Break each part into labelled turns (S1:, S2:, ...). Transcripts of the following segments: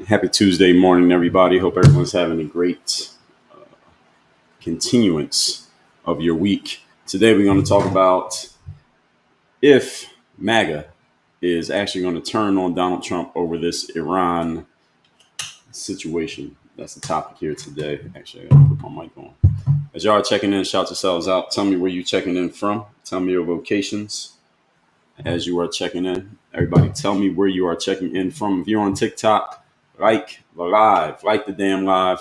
S1: Happy Tuesday morning, everybody. Hope everyone's having a great continuance of your week. Today, we're going to talk about if MAGA is actually going to turn on Donald Trump over this Iran situation. That's the topic here today. Actually, I got to put my mic on. As y'all are checking in, shout yourselves out. Tell me where you're checking in from. Tell me your locations as you are checking in. Everybody, tell me where you are checking in from. If you're on TikTok, like the live, like the damn live.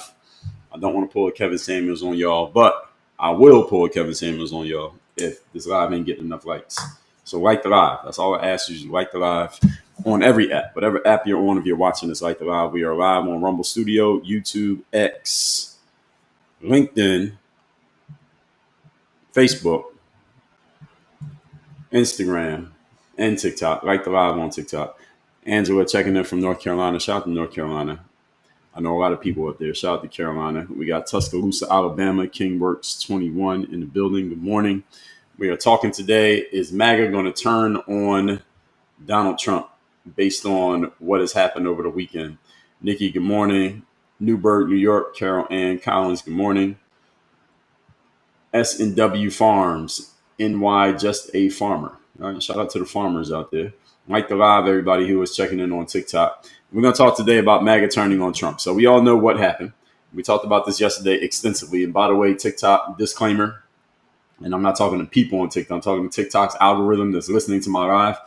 S1: I don't want to pull a Kevin Samuels on y'all, but I will pull a Kevin Samuels on y'all if this live ain't getting enough likes. So like the live. That's all I ask you. Like the live on every app. Whatever app you're on, if you're watching this, like the live. We are live on Rumble Studio, YouTube, X, LinkedIn, Facebook, Instagram, and TikTok. Like the live on TikTok. Angela checking in from North Carolina. Shout out to North Carolina. I know a lot of people up there. Shout out to Carolina. We got Tuscaloosa, Alabama. King Works 21 in the building. Good morning. We are talking today. Is MAGA going to turn on Donald Trump based on what has happened over the weekend? Nikki, good morning. Newburgh, New York. Carol Ann Collins, good morning. S&W Farms. NY, just a farmer. All right, shout out to the farmers out there. Like the live, everybody who is checking in on TikTok. We're going to talk today about MAGA turning on Trump. So we all know what happened. We talked about this yesterday extensively. And by the way, TikTok disclaimer, and I'm not talking to people on TikTok. I'm talking to TikTok's algorithm that's listening to my live.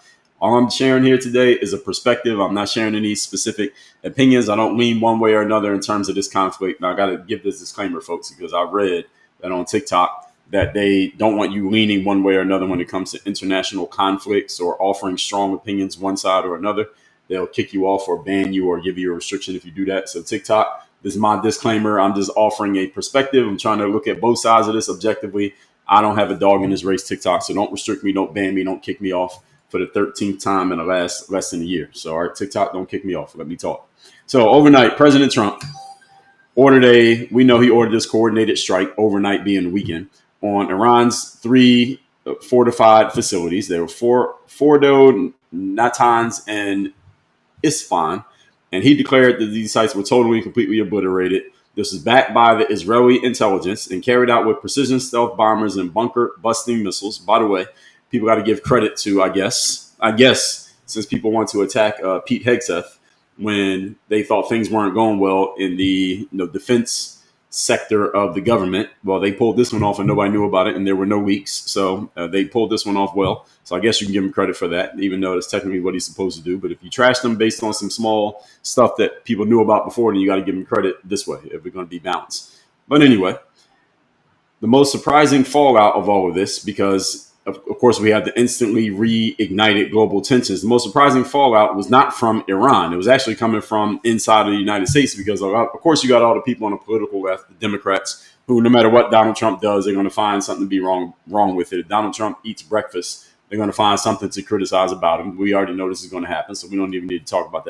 S1: All I'm sharing here today is a perspective. I'm not sharing any specific opinions. I don't lean one way or another in terms of this conflict. Now, I got to give this disclaimer, folks, because I read that on TikTok that they don't want you leaning one way or another when it comes to international conflicts or offering strong opinions one side or another. They'll kick you off or ban you or give you a restriction if you do that. So TikTok, this is my disclaimer. I'm just offering a perspective. I'm trying to look at both sides of this objectively. I don't have a dog in this race, TikTok, so don't restrict me, don't ban me, don't kick me off for the 13th time in the last less than a year. So, all right, TikTok, don't kick me off. Let me talk. So overnight, President Trump we know he ordered this coordinated strike overnight being the weekend on Iran's 3 fortified facilities. There were Fordo, Natanz, and Isfahan. And he declared that these sites were totally and completely obliterated. This was backed by the Israeli intelligence and carried out with precision stealth bombers and bunker-busting missiles. By the way, people got to give credit to, I guess, since people want to attack Pete Hegseth when they thought things weren't going well in the defense sector of the government. Well, they pulled this one off and nobody knew about it, and there were no leaks. So they pulled this one off well. So I guess you can give him credit for that, even though it's technically what he's supposed to do. But if you trash them based on some small stuff that people knew about before, then you got to give him credit this way if we're going to be balanced. But anyway, the most surprising fallout of all of this, because of course we had the instantly reignited global tensions, the most surprising fallout was not from Iran. It was actually coming from inside of the United States, because of course you got all the people on the political left, the Democrats, who no matter what Donald Trump does, they're going to find something to be wrong with it. If Donald Trump eats breakfast they're going to find something to criticize about him. We already know this is going to happen, so we don't even need to talk about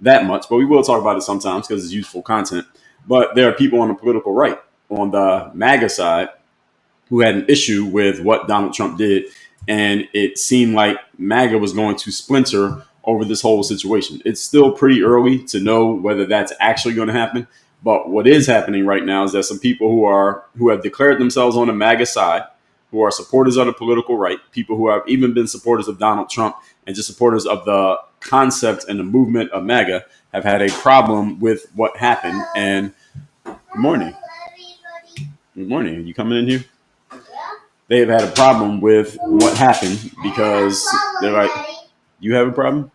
S1: that much. But we will talk about it sometimes because it's useful content. But there are people on the political right, on the MAGA side, who had an issue with what Donald Trump did. And it seemed like MAGA was going to splinter over this whole situation. It's still pretty early to know whether that's actually going to happen. But what is happening right now is that some people who have declared themselves on the MAGA side, who are supporters of the political right, people who have even been supporters of Donald Trump and just supporters of the concept and the movement of MAGA, have had a problem with what happened. And good morning. Good morning. You coming in here? They've had a problem with what happened because they're like, you have a problem?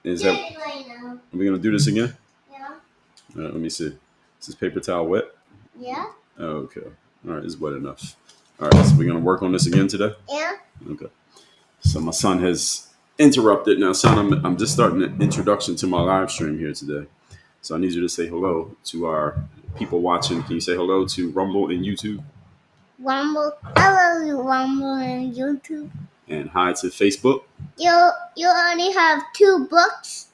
S1: Is that, are we going to do this again? Yeah. All right, let me see. Is this paper towel wet?
S2: Yeah.
S1: Okay. All right, it's wet enough. All right, so we're going to work on this again today?
S2: Yeah.
S1: Okay. So my son has interrupted. Now, son, I'm just starting an introduction to my live stream here today. So I need you to say hello to our people watching. Can you say hello to Rumble and YouTube?
S2: Rumble. Hello, Rumble and YouTube.
S1: And hi to Facebook.
S2: You only have 2 books?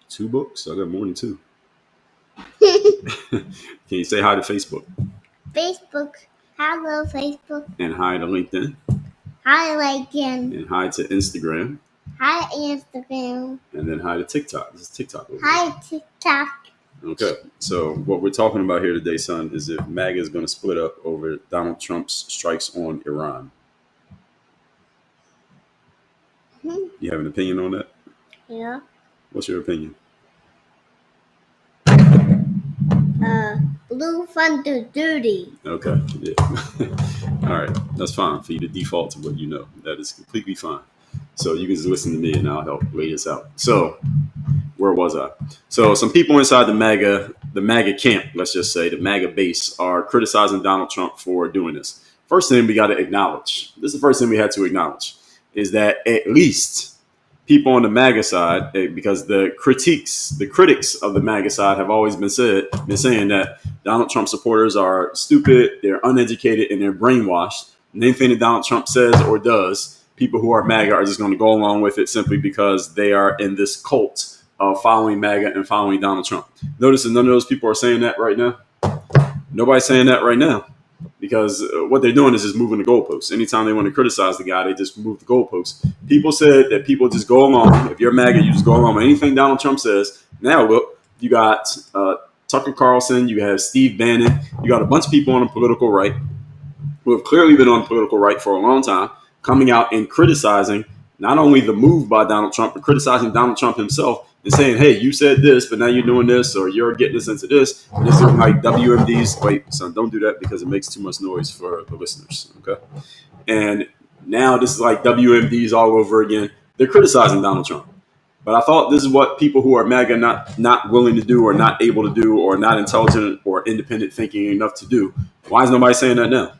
S1: 2 books? I got more than 2. Can you say hi to Facebook?
S2: Facebook. Hello, Facebook.
S1: And hi to LinkedIn.
S2: Hi, LinkedIn.
S1: And hi to Instagram.
S2: Hi, Instagram.
S1: And then hi to TikTok. This is TikTok.
S2: Hi, TikTok.
S1: Okay, so what we're talking about here today, son, is if MAGA is going to split up over Donald Trump's strikes on Iran. You have an opinion on that?
S2: Yeah.
S1: What's your opinion?
S2: Blue Thunder Duty.
S1: Okay, yeah. All right, that's fine for you to default to what you know. That is completely fine. So you can just listen to me and I'll help lay this out. So where was I? So some people inside the MAGA camp, let's just say, the MAGA base, are criticizing Donald Trump for doing this. First thing we got to acknowledge, this is the first thing we had to acknowledge, is that at least people on the MAGA side, because the critics of the MAGA side have always been saying that Donald Trump supporters are stupid, they're uneducated, and they're brainwashed. And anything that Donald Trump says or does, people who are MAGA are just going to go along with it simply because they are in this cult of following MAGA and following Donald Trump. Notice that none of those people are saying that right now. Nobody's saying that right now because what they're doing is just moving the goalposts. Anytime they want to criticize the guy, they just move the goalposts. People said that people just go along. If you're MAGA, you just go along with anything Donald Trump says. Now, look, you got Tucker Carlson, you have Steve Bannon, you got a bunch of people on the political right who have clearly been on the political right for a long time, coming out and criticizing not only the move by Donald Trump, but criticizing Donald Trump himself and saying, hey, you said this, but now you're doing this, or you're getting us into this. And it's like WMDs. Wait, son, don't do that because it makes too much noise for the listeners, okay? And now this is like WMDs all over again. They're criticizing Donald Trump. But I thought this is what people who are MAGA not willing to do or not able to do or not intelligent or independent thinking enough to do. Why is nobody saying that now?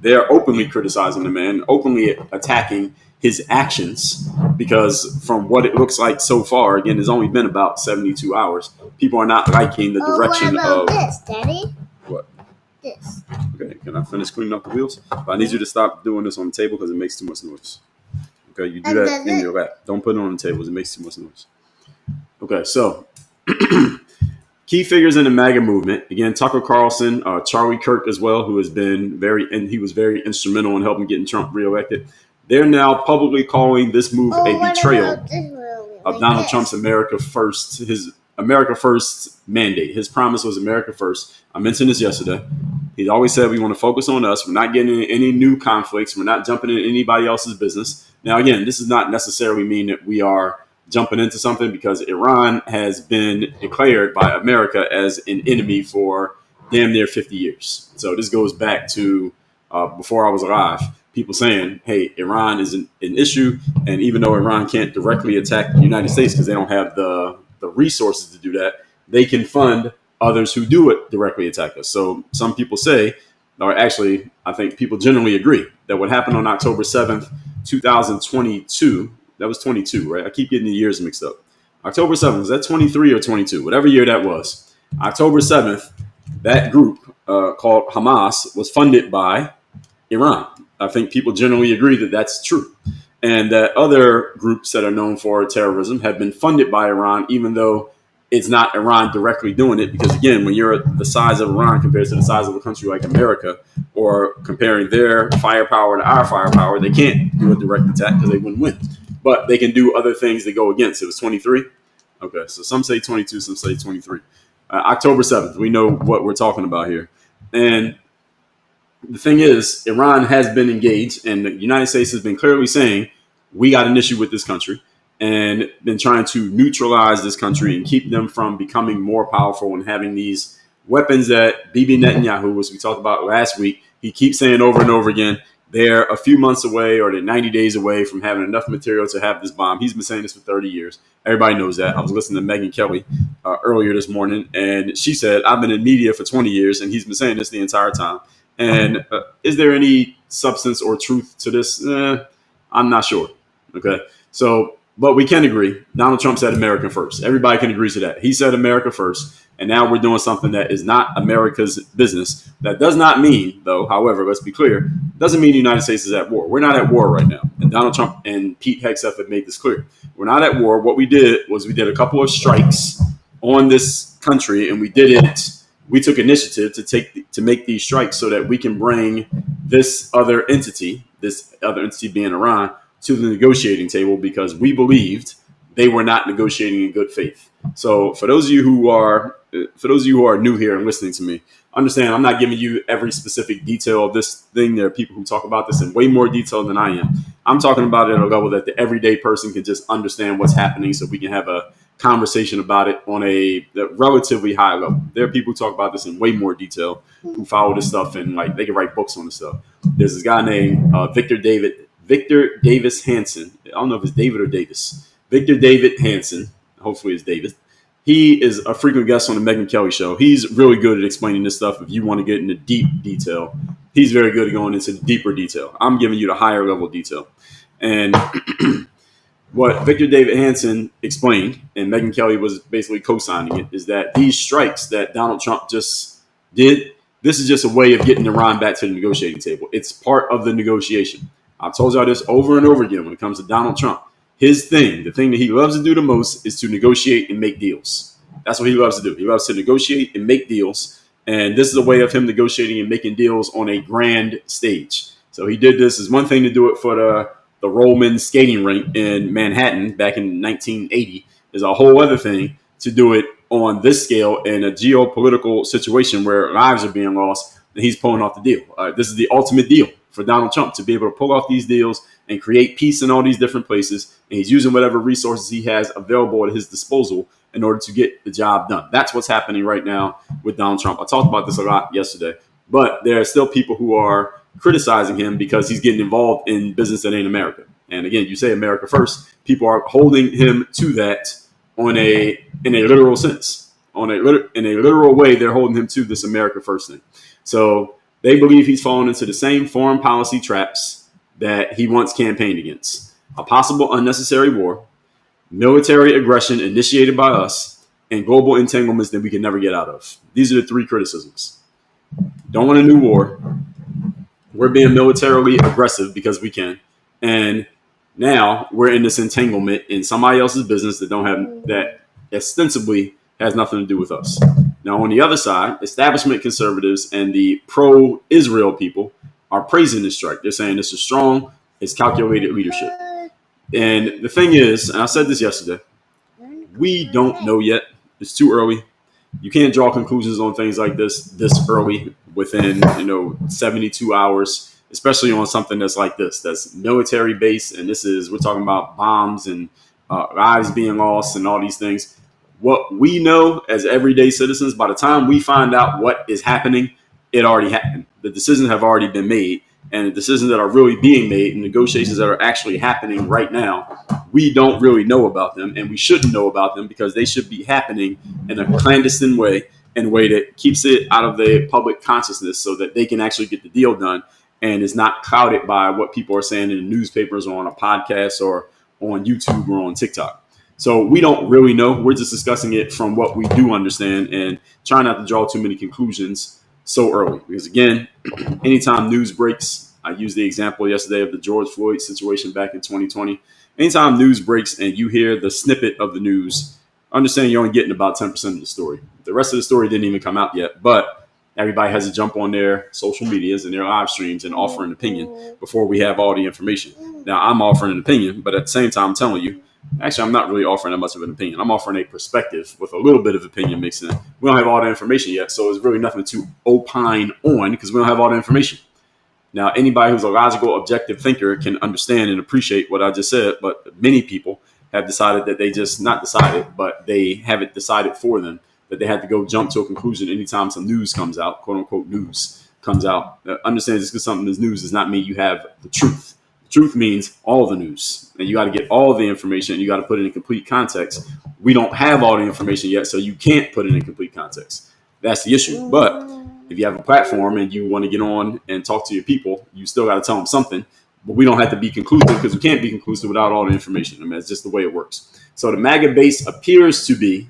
S1: They're openly criticizing the man, openly attacking his actions, because from what it looks like so far, again, it's only been about 72 hours. People are not liking the direction
S2: what about this, Daddy?
S1: What?
S2: This.
S1: Okay, can I finish cleaning up the wheels? But I need you to stop doing this on the table because it makes too much noise. Okay, you do that in your lap. Don't put it on the table. It makes too much noise. Okay, so key figures in the MAGA movement. Again, Tucker Carlson, Charlie Kirk as well, who has been he was very instrumental in helping getting Trump reelected. They're now publicly calling this move a betrayal of Donald Trump's America First, his America First mandate. His promise was America First. I mentioned this yesterday. He always said we want to focus on us. We're not getting into any new conflicts. We're not jumping into anybody else's business. Now, again, this does not necessarily mean that we are jumping into something, because Iran has been declared by America as an enemy for damn near 50 years. So this goes back to before I was alive. People saying, hey, Iran is an issue. And even though Iran can't directly attack the United States because they don't have the resources to do that, they can fund others who do it directly attack us. So some people say, or actually, I think people generally agree that what happened on October 7th, 2022, that was 22, right? I keep getting the years mixed up. October 7th, was that 23 or 22? Whatever year that was. October 7th, that group called Hamas was funded by Iran. I think people generally agree that that's true. And that other groups that are known for terrorism have been funded by Iran, even though it's not Iran directly doing it. Because again, when you're the size of Iran compared to the size of a country like America, or comparing their firepower to our firepower, they can't do a direct attack because they wouldn't win. But they can do other things that go against. It was 23. Okay, so some say 22, some say 23. October 7th, we know what we're talking about here. And the thing is, Iran has been engaged, and the United States has been clearly saying, we got an issue with this country, and been trying to neutralize this country and keep them from becoming more powerful and having these weapons that Bibi Netanyahu, as we talked about last week, he keeps saying over and over again, they're a few months away or they're 90 days away from having enough material to have this bomb. He's been saying this for 30 years. Everybody knows that. I was listening to Megyn Kelly earlier this morning, and she said, I've been in media for 20 years, and he's been saying this the entire time. And is there any substance or truth to this? I'm not sure. Okay. So, but we can agree. Donald Trump said America first. Everybody can agree to that. He said America first. And now we're doing something that is not America's business. That does not mean, though, however, let's be clear, doesn't mean the United States is at war. We're not at war right now. And Donald Trump and Pete Hegseth have made this clear. We're not at war. What we did was we did a couple of strikes on this country, and we did it. We took initiative to make these strikes so that we can bring this other entity being Iran, to the negotiating table because we believed they were not negotiating in good faith. So for those of you who are new here and listening to me, understand I'm not giving you every specific detail of this thing. There are people who talk about this in way more detail than I am. I'm talking about it at a level that the everyday person can just understand what's happening so we can have a conversation about it on a relatively high level. There are people who talk about this in way more detail who follow this stuff and like they can write books on this stuff. There's this guy named Victor Davis Hansen. I don't know if it's David or Davis. Victor David Hansen. Hopefully it's David. He is a frequent guest on the Megyn Kelly show. He's really good at explaining this stuff. If you want to get into deep detail, he's very good at going into deeper detail. I'm giving you the higher level detail. And what Victor David Hansen explained, and Megyn Kelly was basically co-signing it, is that these strikes that Donald Trump just did, this is just a way of getting Iran back to the negotiating table. It's part of the negotiation. I've told y'all this over and over again when it comes to Donald Trump. His thing, the thing that he loves to do the most is to negotiate and make deals. That's what he loves to do. He loves to negotiate and make deals. And this is a way of him negotiating and making deals on a grand stage. So he did this as one thing to do it for the Roman skating rink in Manhattan back in 1980. There's a whole other thing to do it on this scale in a geopolitical situation where lives are being lost, and he's pulling off the deal. This is the ultimate deal for Donald Trump to be able to pull off these deals and create peace in all these different places. And he's using whatever resources he has available at his disposal in order to get the job done. That's what's happening right now with Donald Trump. I talked about this a lot yesterday, but there are still people who are criticizing him because he's getting involved in business that ain't America. And again, you say America first, people are holding him to that in a literal sense. In a literal way, they're holding him to this America first thing. So they believe he's fallen into the same foreign policy traps that he once campaigned against. A possible unnecessary war, military aggression initiated by us, and global entanglements that we can never get out of. These are the three criticisms. Don't want a new war. We're being militarily aggressive because we can. And now we're in this entanglement in somebody else's business that ostensibly has nothing to do with us. Now, on the other side, establishment conservatives and the pro-Israel people are praising this strike. They're saying this is strong, it's calculated leadership. And the thing is, and I said this yesterday, we don't know yet. It's too early. You can't draw conclusions on things like this early within 72 hours, especially on something that's like this, that's military based. And we're talking about bombs and lives being lost and all these things. What we know as everyday citizens, by the time we find out what is happening, it already happened. The decisions have already been made, and the decisions that are really being made and negotiations that are actually happening right now, we don't really know about them, and we shouldn't know about them because they should be happening in a clandestine way, in a way that keeps it out of the public consciousness so that they can actually get the deal done and is not clouded by what people are saying in the newspapers or on a podcast or on YouTube or on TikTok. So we don't really know. We're just discussing it from what we do understand and trying not to draw too many conclusions so early. Because again, anytime news breaks, I used the example yesterday of the George Floyd situation back in 2020. Anytime news breaks and you hear the snippet of the news, understand you're only getting about 10% of the story. The rest of the story didn't even come out yet, but everybody has to jump on their social medias and their live streams and offer an opinion before we have all the information. Now, I'm offering an opinion, but at the same time, I'm telling you, actually, I'm not really offering that much of an opinion. I'm offering a perspective with a little bit of opinion mixed in. We don't have all the information yet, so there's really nothing to opine on because we don't have all the information. Now, anybody who's a logical, objective thinker can understand and appreciate what I just said, but many people have decided that they just, not decided, but they have it decided for them that they have to go jump to a conclusion anytime some news comes out, quote unquote news comes out. Understand just because something is news does not mean you have the truth. The truth means all the news, and you got to get all the information and you got to put it in complete context. We don't have all the information yet, so you can't put it in complete context. That's the issue. But if you have a platform and you want to get on and talk to your people, you still got to tell them something. But we don't have to be conclusive because we can't be conclusive without all the information. I mean, it's just the way it works. So the MAGA base appears to be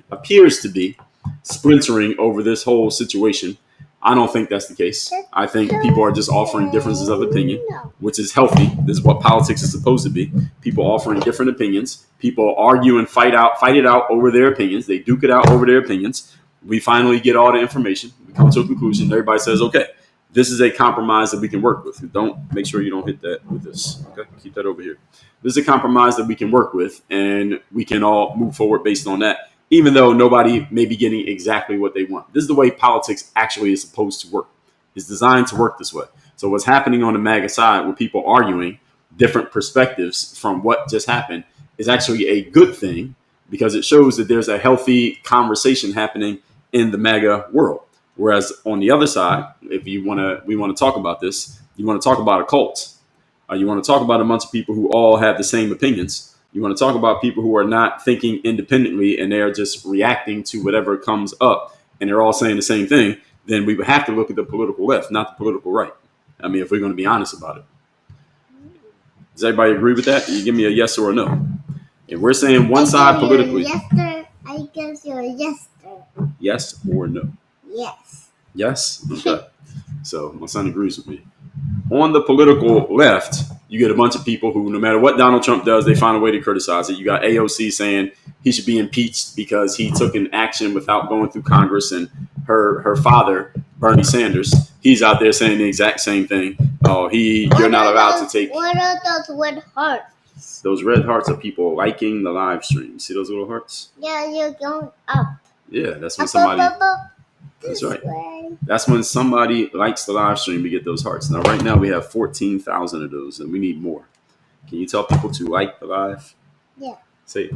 S1: splintering over this whole situation. I don't think that's the case. I think people are just offering differences of opinion, which is healthy. This is what politics is supposed to be. People offering different opinions. People argue and fight it out over their opinions. They duke it out over their opinions. We finally get all the information. We come to a conclusion. Everybody says, okay, this is a compromise that we can work with. Make sure you don't hit that with this. Okay, keep that over here. This is a compromise that we can work with, and we can all move forward based on that, even though nobody may be getting exactly what they want. This is the way politics actually is supposed to work. It's designed to work this way. So what's happening on the MAGA side with people arguing different perspectives from what just happened is actually a good thing because it shows that there's a healthy conversation happening in the MAGA world. Whereas on the other side, if we want to talk about this, you want to talk about a cult. You want to talk about a bunch of people who all have the same opinions. You want to talk about people who are not thinking independently and they are just reacting to whatever comes up and they're all saying the same thing. Then we would have to look at the political left, not the political right. I mean, if we're going to be honest about it. Does everybody agree with that? You give me a yes or a no. If we're saying one side politically.
S2: I guess you're a yes.
S1: Yes or no?
S2: Yes.
S1: Yes? Okay. So my son agrees with me. On the political left, you get a bunch of people who, no matter what Donald Trump does, they find a way to criticize it. You got AOC saying he should be impeached because he took an action without going through Congress, and her father, Bernie Sanders, he's out there saying the exact same thing. Oh, you're not allowed to take.
S2: What are those red hearts?
S1: Those red hearts are people liking the live stream. See those little hearts?
S2: Yeah, you're going up.
S1: Yeah, that's when somebody.
S2: Up.
S1: That's right. That's when somebody likes the live stream to get those hearts. Now, right now, we have 14,000 of those, and we need more. Can you tell people to like the live?
S2: Yeah.
S1: Say it.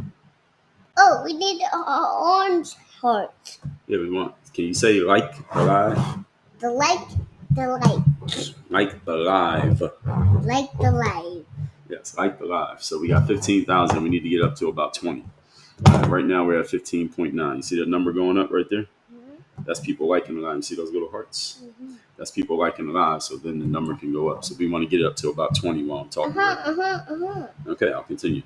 S2: Oh, we need an orange heart.
S1: Yeah, we want. Can you say like the live?
S2: The like.
S1: Like the live.
S2: Like the live.
S1: Yes, like the live. So we got 15,000. We need to get up to about 20. Right now, we're at 15.9. You see that number going up right there? That's people liking the live. You see those little hearts? Mm-hmm. That's people liking the live, so then the number can go up. So we want to get it up to about 20 while I'm talking Okay, I'll continue.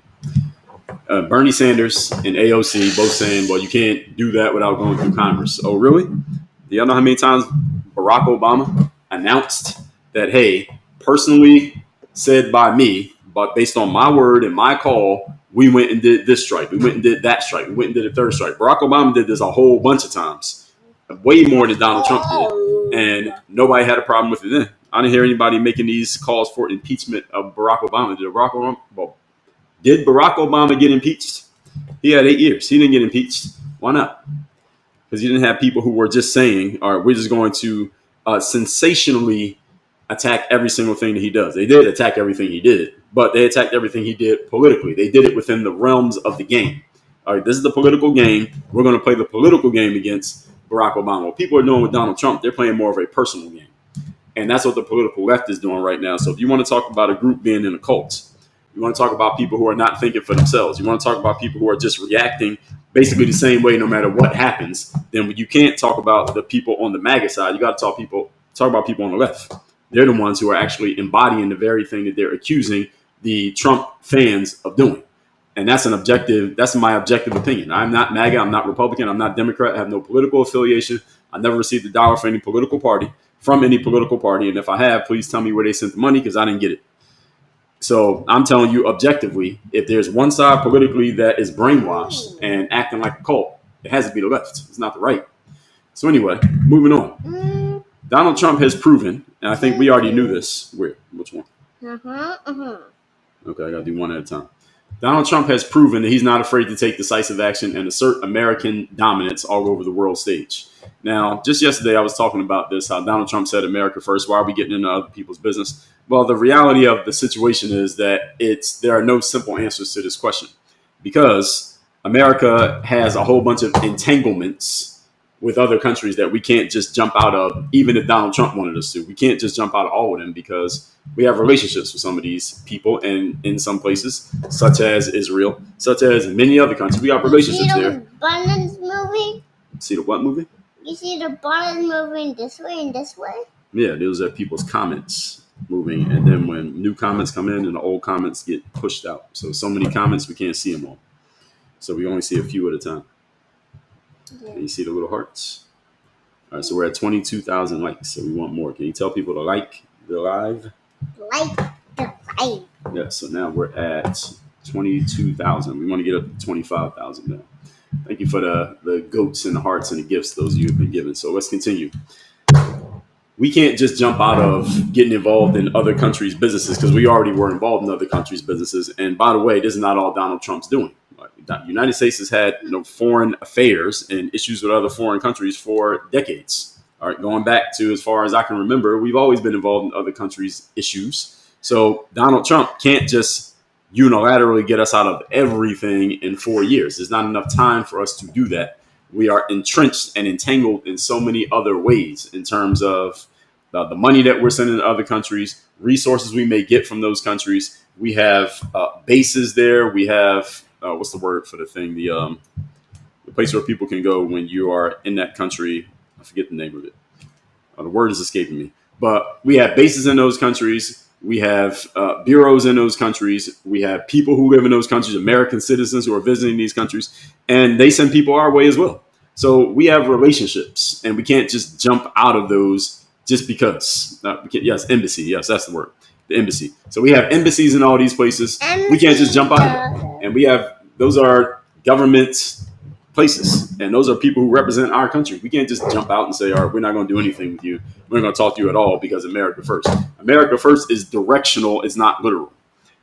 S1: Bernie Sanders and AOC both saying, well, you can't do that without going through Congress. Oh, really? Do y'all know how many times Barack Obama announced that, hey, personally said by me, but based on my word and my call, we went and did this strike. We went and did that strike. We went and did a third strike. Barack Obama did this a whole bunch of times. Way more than Donald Trump did. And nobody had a problem with it then. I didn't hear anybody making these calls for impeachment of Barack Obama. Did Barack Obama get impeached? He had 8 years. He didn't get impeached. Why not? Because he didn't have people who were just saying, all right, we're just going to sensationally attack every single thing that he does. They did attack everything he did, but they attacked everything he did politically. They did it within the realms of the game. All right, this is the political game. We're going to play the political game against Barack Obama. What people are doing with Donald Trump, they're playing more of a personal game. And that's what the political left is doing right now. So if you want to talk about a group being in a cult, you want to talk about people who are not thinking for themselves, you want to talk about people who are just reacting basically the same way no matter what happens, then you can't talk about the people on the MAGA side. You got to talk about people on the left. They're the ones who are actually embodying the very thing that they're accusing the Trump fans of doing. And that's my objective opinion. I'm not MAGA, I'm not Republican, I'm not Democrat, I have no political affiliation. I never received $1 for any political party. from any political party. And if I have, please tell me where they sent the money because I didn't get it. So I'm telling you objectively, if there's one side politically that is brainwashed and acting like a cult, it has to be the left. It's not the right. So anyway, moving on. Donald Trump has proven, and I think we already knew this. Where? Which one? Okay, I got to do one at a time. Donald Trump has proven that he's not afraid to take decisive action and assert American dominance all over the world stage. Now, just yesterday, I was talking about this, how Donald Trump said America first. Why are we getting into other people's business? Well, the reality of the situation is that there are no simple answers to this question because America has a whole bunch of entanglements with other countries that we can't just jump out of, even if Donald Trump wanted us to. We can't just jump out of all of them because we have relationships with some of these people, and in some places, such as Israel, such as many other countries, we have relationships there.
S2: You see the buttons moving?
S1: See the what movie?
S2: You see the buttons moving this way and this way?
S1: Yeah, those are people's comments moving, and then when new comments come in and the old comments get pushed out. So many comments, we can't see them all. So we only see a few at a time. Yeah. And you see the little hearts? All right, so we're at 22,000 likes, so we want more. Can you tell people to like the live?
S2: Like the live.
S1: Yeah, so now we're at 22,000. We want to get up to 25,000 now. Thank you for the goats and the hearts and the gifts those of you have been given. So let's continue. We can't just jump out of getting involved in other countries' businesses because we already were involved in other countries' businesses. And by the way, this is not all Donald Trump's doing. The United States has had foreign affairs and issues with other foreign countries for decades. All right, going back to as far as I can remember, we've always been involved in other countries' issues. So Donald Trump can't just unilaterally get us out of everything in 4 years. There's not enough time for us to do that. We are entrenched and entangled in so many other ways in terms of the money that we're sending to other countries, resources we may get from those countries. We have bases there. We have what's the word for the thing? The place where people can go when you are in that country. I forget the name of it. The word is escaping me. But we have bases in those countries. We have bureaus in those countries. We have people who live in those countries, American citizens who are visiting these countries, and they send people our way as well. So we have relationships, and we can't just jump out of those just because. Yes, embassy. Yes, that's the word. The embassy. So we have embassies in all these places. We can't just jump out of them. And those are government places. And those are people who represent our country. We can't just jump out and say, all right, we're not going to do anything with you. We're not going to talk to you at all because America first. America first is directional. It's not literal.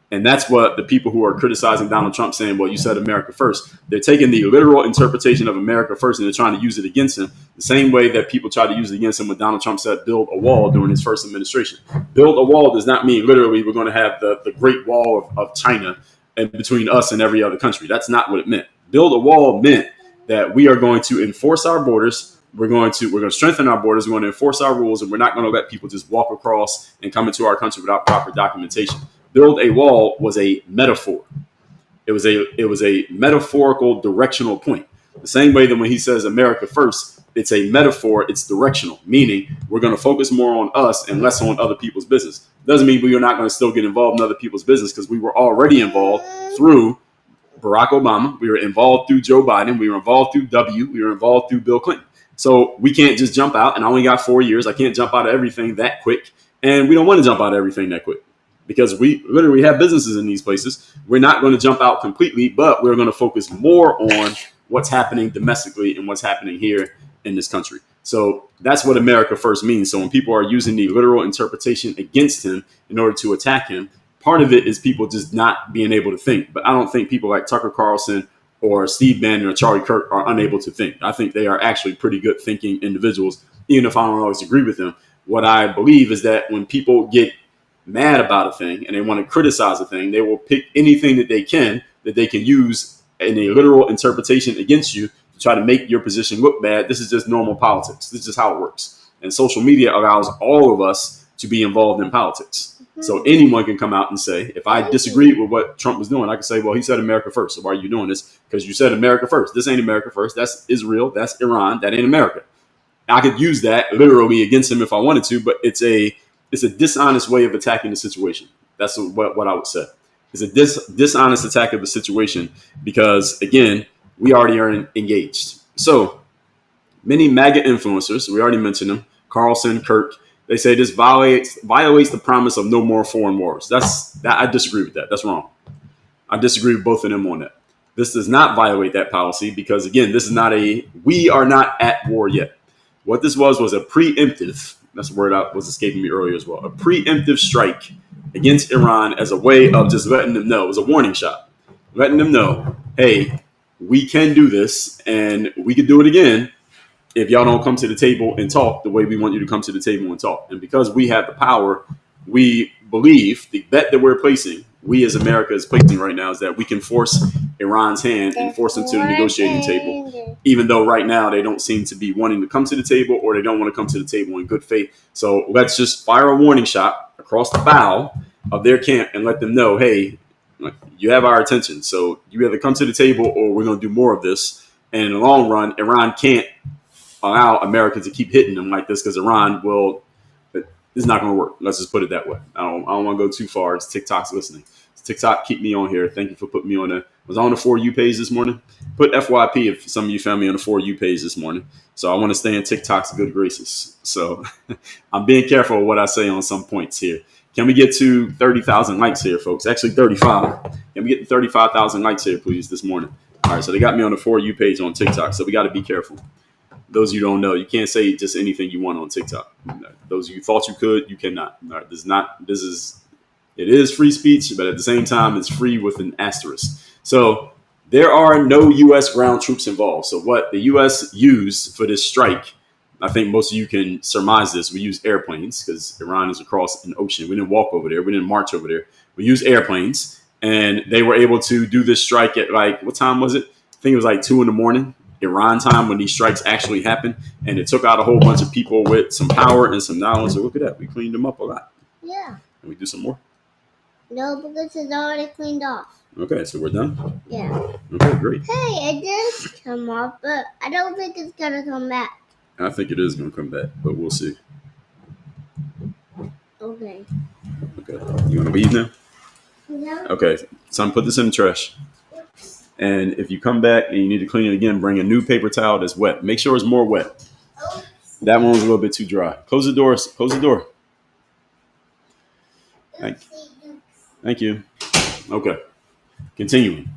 S1: And that's what the people who are criticizing Donald Trump saying, well, you said America first. They're taking the literal interpretation of America first and they're trying to use it against him the same way that people tried to use it against him when Donald Trump said build a wall during his first administration. Build a wall does not mean literally we're going to have the Great Wall of China and between us and every other country. That's not what it meant. Build a wall meant that we are going to enforce our borders. We're going to strengthen our borders. We're going to enforce our rules, and we're not going to let people just walk across and come into our country without proper documentation. Build a wall was a metaphor. It was a metaphorical directional point. The same way that when he says America first, it's a metaphor. It's directional, meaning we're going to focus more on us and less on other people's business. Doesn't mean we are not going to still get involved in other people's business because we were already involved through Barack Obama. We were involved through Joe Biden. We were involved through W. We were involved through Bill Clinton. So we can't just jump out. And I only got 4 years. I can't jump out of everything that quick. And we don't want to jump out of everything that quick because we literally have businesses in these places. We're not going to jump out completely, but we're going to focus more on what's happening domestically and what's happening here in this country. So that's what America first means. So when people are using the literal interpretation against him in order to attack him, part of it is people just not being able to think. But I don't think people like Tucker Carlson or Steve Bannon or Charlie Kirk are unable to think. I think they are actually pretty good thinking individuals, even if I don't always agree with them. What I believe is that when people get mad about a thing and they want to criticize a thing, they will pick anything that they can use in a literal interpretation against you to try to make your position look bad. This is just normal politics. This is just how it works. And social media allows all of us to be involved in politics. So anyone can come out and say, if I disagreed with what Trump was doing, I could say, well, he said America first. So why are you doing this? Because you said America first. This ain't America first. That's Israel. That's Iran. That ain't America. I could use that literally against him if I wanted to, but it's a dishonest way of attacking the situation. That's what I would say. It's a dishonest attack of the situation because, again, we already are engaged. So many MAGA influencers, we already mentioned them, Carlson, Kirk, They say this violates the promise of no more foreign wars. I disagree with that. That's wrong. I disagree with both of them on that. This does not violate that policy because, again, we are not at war yet. What this was a preemptive, that's the word that was escaping me earlier as well, a preemptive strike against Iran as a way of just letting them know. It was a warning shot, letting them know, hey, we can do this and we can do it again if y'all don't come to the table and talk the way we want you to come to the table and talk. And because we have the power, we believe the bet that we're placing, we as America is placing right now, is that we can force Iran's hand and force them to the negotiating table, even though right now they don't seem to be wanting to come to the table or they don't want to come to the table in good faith. So let's just fire a warning shot across the bow of their camp and let them know, hey, you have our attention. So you either come to the table or we're going to do more of this. And in the long run, Iran can't allow America to keep hitting them like this because Iran will. It's not going to work. Let's just put it that way. I don't want to go too far. It's TikTok's listening. TikTok, keep me on here. Thank you for putting me on. I was on the For You page this morning. Put FYP if some of you found me on the For You page this morning. So I want to stay in TikTok's good graces. So I'm being careful of what I say on some points here. Can we get to 30,000 likes here, folks? Actually, 35. Can we get to 35,000 likes here, please, this morning? All right, so they got me on the For You page on TikTok. So we got to be careful. Those of you don't know, you can't say just anything you want on TikTok. Those of you thought you could, you cannot. All right, it is free speech, but at the same time, it's free with an asterisk. So there are no U.S. ground troops involved. So what the U.S. used for this strike, I think most of you can surmise this. We use airplanes because Iran is across an ocean. We didn't walk over there. We didn't march over there. We used airplanes, and they were able to do this strike at what time was it? I think it was 2 a.m. Iran time when these strikes actually happened, and it took out a whole bunch of people with some power and some knowledge. So look at that. We cleaned them up a lot.
S2: Yeah.
S1: Can we do some more?
S2: No, because it's already cleaned off.
S1: Okay, so we're done?
S2: Yeah.
S1: Okay, great.
S2: Hey, it did come off, but I don't think it's going to come back.
S1: I think it is going to come back, but we'll see.
S2: Okay.
S1: Okay. You want to leave now?
S2: Yeah.
S1: Okay, son, put this in the trash. And if you come back and you need to clean it again, bring a new paper towel that's wet. Make sure it's more wet. That one was a little bit too dry. Close the door. Close the door. Thank you. Okay. Continuing.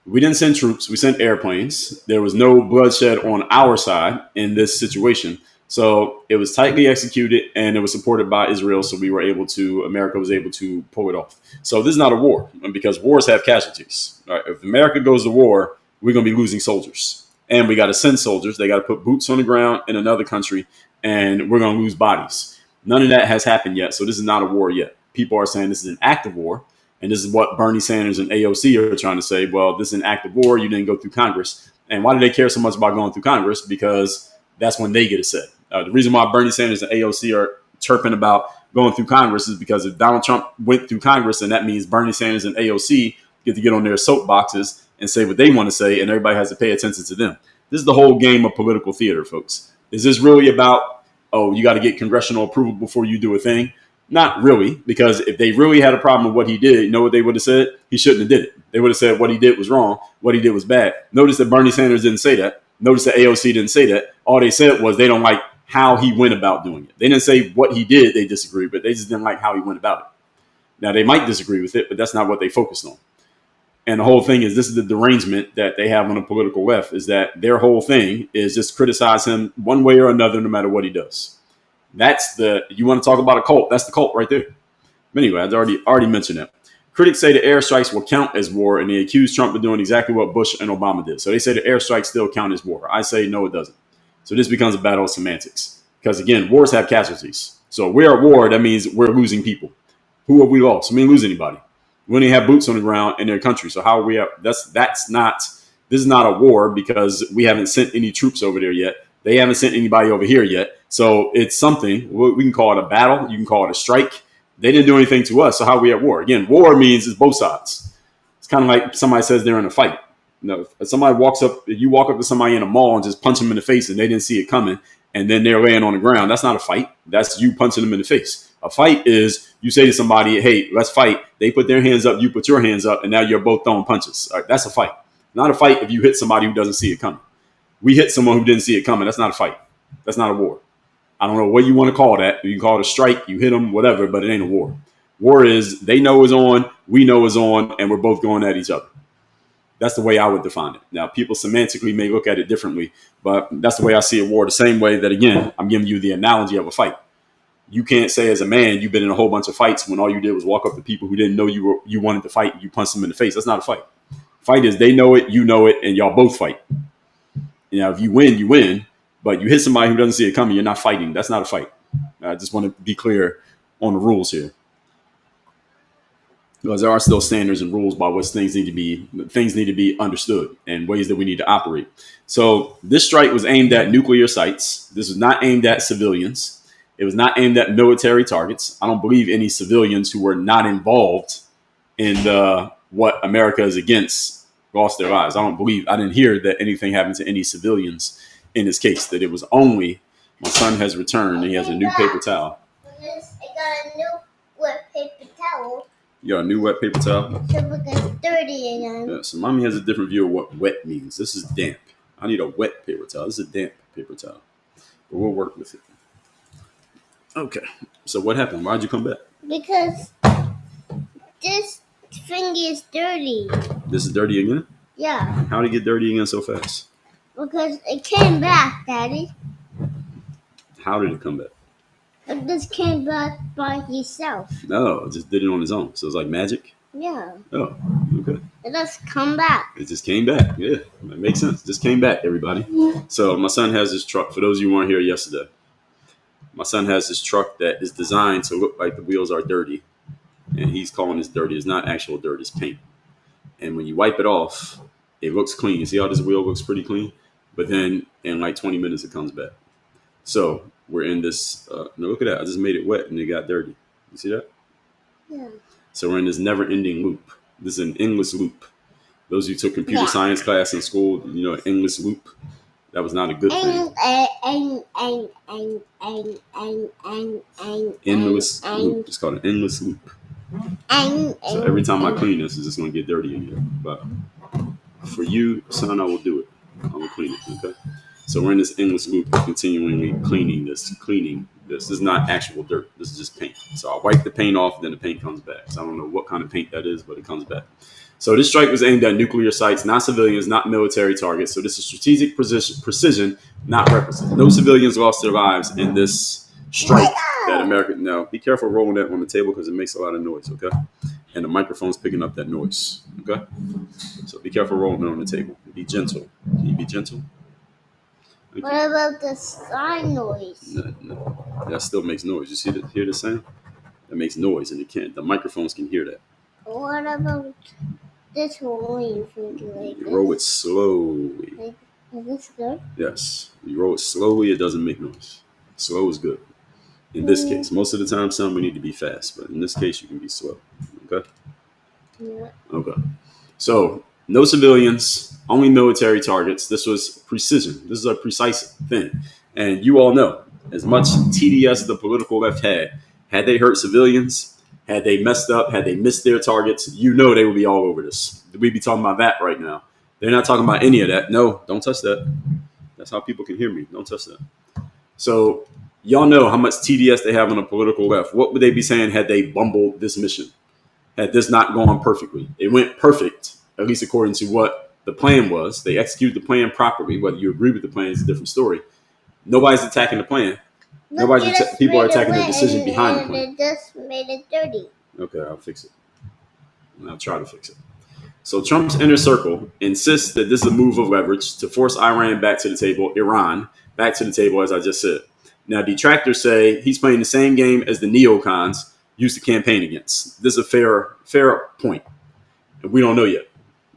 S1: We didn't send troops. We sent airplanes. There was no bloodshed on our side in this situation. So it was tightly executed and it was supported by Israel. So America was able to pull it off. So this is not a war because wars have casualties. All right? If America goes to war, we're going to be losing soldiers and we got to send soldiers. They got to put boots on the ground in another country and we're going to lose bodies. None of that has happened yet. So this is not a war yet. People are saying this is an act of war. And this is what Bernie Sanders and AOC are trying to say. Well, this is an act of war. You didn't go through Congress. And why do they care so much about going through Congress? Because that's when they get a say. The reason why Bernie Sanders and AOC are chirping about going through Congress is because if Donald Trump went through Congress, then that means Bernie Sanders and AOC get to get on their soapboxes and say what they want to say, and everybody has to pay attention to them. This is the whole game of political theater, folks. Is this really about, you got to get congressional approval before you do a thing? Not really, because if they really had a problem with what he did, you know what they would have said? He shouldn't have did it. They would have said what he did was wrong, what he did was bad. Notice that Bernie Sanders didn't say that. Notice that AOC didn't say that. All they said was they don't like how he went about doing it. They didn't say what he did they disagreed, but they just didn't like how he went about it. Now, they might disagree with it, but that's not what they focused on. And the whole thing is this is the derangement that they have on the political left, is that their whole thing is just criticize him one way or another, no matter what he does. You want to talk about a cult, that's the cult right there. But anyway, I've already mentioned that. Critics say the airstrikes will count as war, and they accuse Trump of doing exactly what Bush and Obama did. So they say the airstrikes still count as war. I say no, it doesn't. So this becomes a battle of semantics. Because again, wars have casualties. So if we're at war, that means we're losing people. Who have we lost? We didn't lose anybody. We didn't have boots on the ground in their country. So how are we at? This is not a war because we haven't sent any troops over there yet. They haven't sent anybody over here yet. So it's something. We can call it a battle. You can call it a strike. They didn't do anything to us. So how are we at war? Again, war means it's both sides. It's kind of like somebody says they're in a fight. If you walk up to somebody in a mall and just punch them in the face and they didn't see it coming and then they're laying on the ground, that's not a fight. That's you punching them in the face. A fight is you say to somebody, hey, let's fight. They put their hands up, you put your hands up, and now you're both throwing punches. All right, that's a fight. Not a fight if you hit somebody who doesn't see it coming. We hit someone who didn't see it coming. That's not a fight. That's not a war. I don't know what you want to call that. You can call it a strike, you hit them, whatever, but it ain't a war. War is they know it's on, we know it's on, and we're both going at each other. That's the way I would define it. Now, people semantically may look at it differently, but that's the way I see a war. The same way that, again, I'm giving you the analogy of a fight. You can't say as a man you've been in a whole bunch of fights when all you did was walk up to people who didn't know you wanted to fight. You punched them in the face. That's not a fight. Fight is they know it, you know it, and y'all both fight. If you win, you win. But you hit somebody who doesn't see it coming, you're not fighting. That's not a fight. I just want to be clear on the rules here. Because there are still standards and rules by which things need to be understood and ways that we need to operate. So this strike was aimed at nuclear sites. This was not aimed at civilians. It was not aimed at military targets. I don't believe any civilians who were not involved in what America is against lost their lives. I didn't hear that anything happened to any civilians in this case, that it was only my son has returned and he has a new paper towel.
S2: I got a new wet paper towel.
S1: You got a new wet paper towel?
S2: So it gets dirty again.
S1: Yeah, so mommy has a different view of what wet means. This is damp. I need a wet paper towel. This is a damp paper towel. But we'll work with it. Okay. So what happened? Why'd you come back?
S2: Because this thingy is dirty.
S1: This is dirty again?
S2: Yeah.
S1: How did it get dirty again so fast?
S2: Because it came back, Daddy.
S1: How did it come back?
S2: It just came back by itself.
S1: No, it just did it on its own. So it's like magic?
S2: Yeah.
S1: Oh, okay.
S2: It just come back.
S1: It just came back. Yeah, that makes sense. It just came back, everybody. So my son has this truck. For those of you who weren't here yesterday, my son has this truck that is designed to look like the wheels are dirty. And he's calling this dirty. It's not actual dirt. It's paint. And when you wipe it off, it looks clean. You see how this wheel looks pretty clean? But then in like 20 minutes, it comes back. So we're in this. No, look at that. I just made it wet and it got dirty. You see that?
S2: Yeah.
S1: So we're in this never-ending loop. This is an endless loop. Those of you who took computer science class in school, endless loop. That was not a good thing. Endless loop. It's called an endless loop. So every time I clean this, it's just going to get dirty again. But for you, son, I will do it. I will clean it, okay? So we're in this endless loop of continually cleaning this. This is not actual dirt. This is just paint. So I wipe the paint off, then the paint comes back. So I don't know what kind of paint that is, but it comes back. So this strike was aimed at nuclear sites, not civilians, not military targets. So this is strategic precision, not recklessness. No civilians lost their lives in this strike that America. Now, be careful rolling that on the table because it makes a lot of noise, okay? And the microphone's picking up that noise, okay? So be careful rolling it on the table. Be gentle. Can you be gentle? Okay.
S2: What about the sign noise?
S1: No, that still makes noise. You hear the sound? That makes noise, and the microphones can hear that.
S2: What about this rolling thing like
S1: You roll it slowly.
S2: Is this good?
S1: Yes. You roll it slowly, it doesn't make noise. Slow is good. In this case, most of the time, some we need to be fast, but in this case, you can be slow. Okay?
S2: Yeah.
S1: Okay. So, no civilians, only military targets. This was precision. This is a precise thing. And you all know, as much TDS the political left had they hurt civilians, had they messed up, had they missed their targets, they would be all over this. We'd be talking about that right now. They're not talking about any of that. No, don't touch that. That's how people can hear me. Don't touch that. So y'all know how much TDS they have on the political left. What would they be saying had they bumbled this mission? Had this not gone perfectly? It went perfect, at least according to what the plan was. They executed the plan properly. Whether you agree with the plan is a different story. Nobody's attacking the plan. People are attacking the decision behind the plan.
S2: They just made it dirty.
S1: Okay, I'll fix it. I'll try to fix it. So Trump's inner circle insists that this is a move of leverage to force Iran back to the table, as I just said. Now, detractors say he's playing the same game as the neocons used to campaign against. This is a fair point. We don't know yet.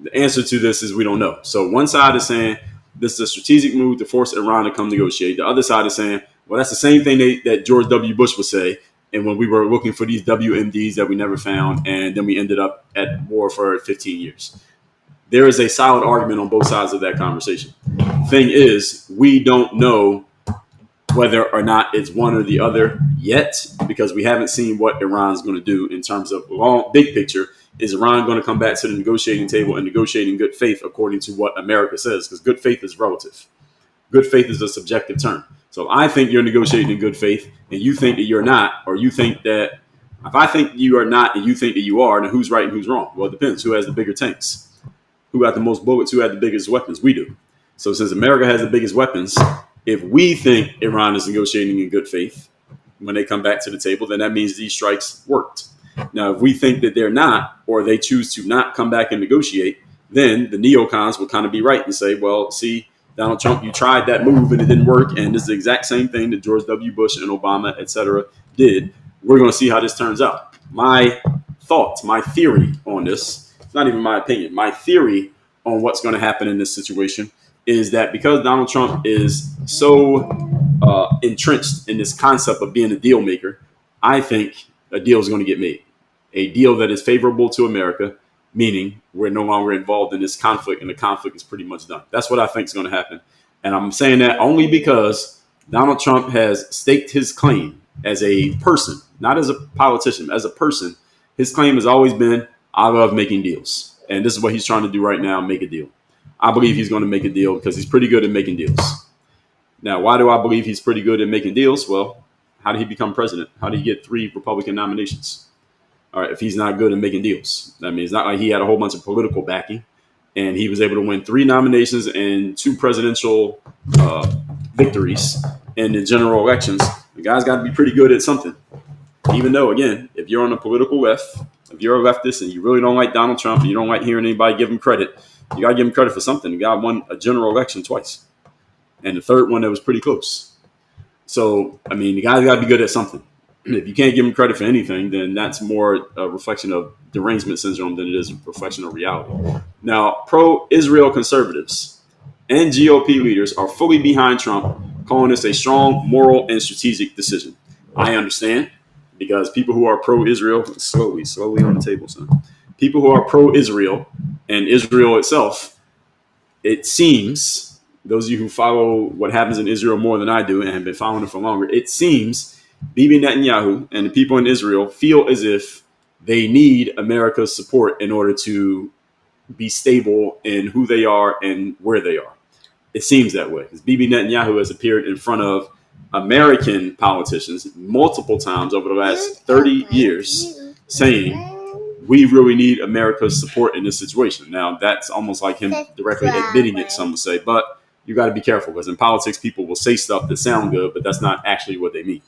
S1: The answer to this is we don't know. So one side is saying this is a strategic move to force Iran to come negotiate. The other side is saying, well, that's the same thing that George W. Bush would say. And when we were looking for these WMDs that we never found, and then we ended up at war for 15 years. There is a solid argument on both sides of that conversation. Thing is, we don't know whether or not it's one or the other yet, because we haven't seen what Iran's going to do in terms of big picture. Is Iran going to come back to the negotiating table and negotiate in good faith according to what America says? Because good faith is relative. Good faith is a subjective term. So if I think you're negotiating in good faith and you think that you're not, or you think that if I think you are not and you think that you are, then who's right and who's wrong? Well, it depends. Who has the bigger tanks? Who got the most bullets? Who had the biggest weapons? We do. So since America has the biggest weapons, if we think Iran is negotiating in good faith when they come back to the table, then that means these strikes worked. Now, if we think that they're not, or they choose to not come back and negotiate, then the neocons will kind of be right and say, well, see, Donald Trump, you tried that move and it didn't work. And this is the exact same thing that George W. Bush and Obama, et cetera, did. We're going to see how this turns out. My thoughts, my theory on this, it's not even my opinion, my theory on what's going to happen in this situation is that because Donald Trump is so entrenched in this concept of being a deal maker, I think a deal is going to get made. A deal that is favorable to America, meaning we're no longer involved in this conflict and the conflict is pretty much done. That's what I think is going to happen. And I'm saying that only because Donald Trump has staked his claim as a person, not as a politician, as a person. His claim has always been, I love making deals. And this is what he's trying to do right now, make a deal. I believe he's going to make a deal because he's pretty good at making deals. Now, why do I believe he's pretty good at making deals? Well, how did he become president? How did he get 3 Republican nominations? All right, if he's not good at making deals, I mean, it's not like he had a whole bunch of political backing and he was able to win 3 nominations and 2 presidential victories in the general elections. The guy's got to be pretty good at something. Even though, again, if you're on the political left, if you're a leftist and you really don't like Donald Trump and you don't like hearing anybody give him credit, you got to give him credit for something. The guy won a general election twice. And the third one that was pretty close. So, I mean, the guy's got to be good at something. If you can't give him credit for anything, then that's more a reflection of derangement syndrome than it is a reflection of reality. Now, pro-Israel conservatives and GOP leaders are fully behind Trump, calling this a strong moral and strategic decision. I understand, because people who are pro-Israel, slowly on the table, son. People who are pro-Israel and Israel itself, it seems, those of you who follow what happens in Israel more than I do and have been following it for longer, it seems Bibi Netanyahu and the people in Israel feel as if they need America's support in order to be stable in who they are and where they are. It seems that way because Bibi Netanyahu has appeared in front of American politicians multiple times over the last 30 years saying, we really need America's support in this situation. Now, that's almost like him directly admitting it, some would say, but you got to be careful because in politics, people will say stuff that sound good, but that's not actually what they mean.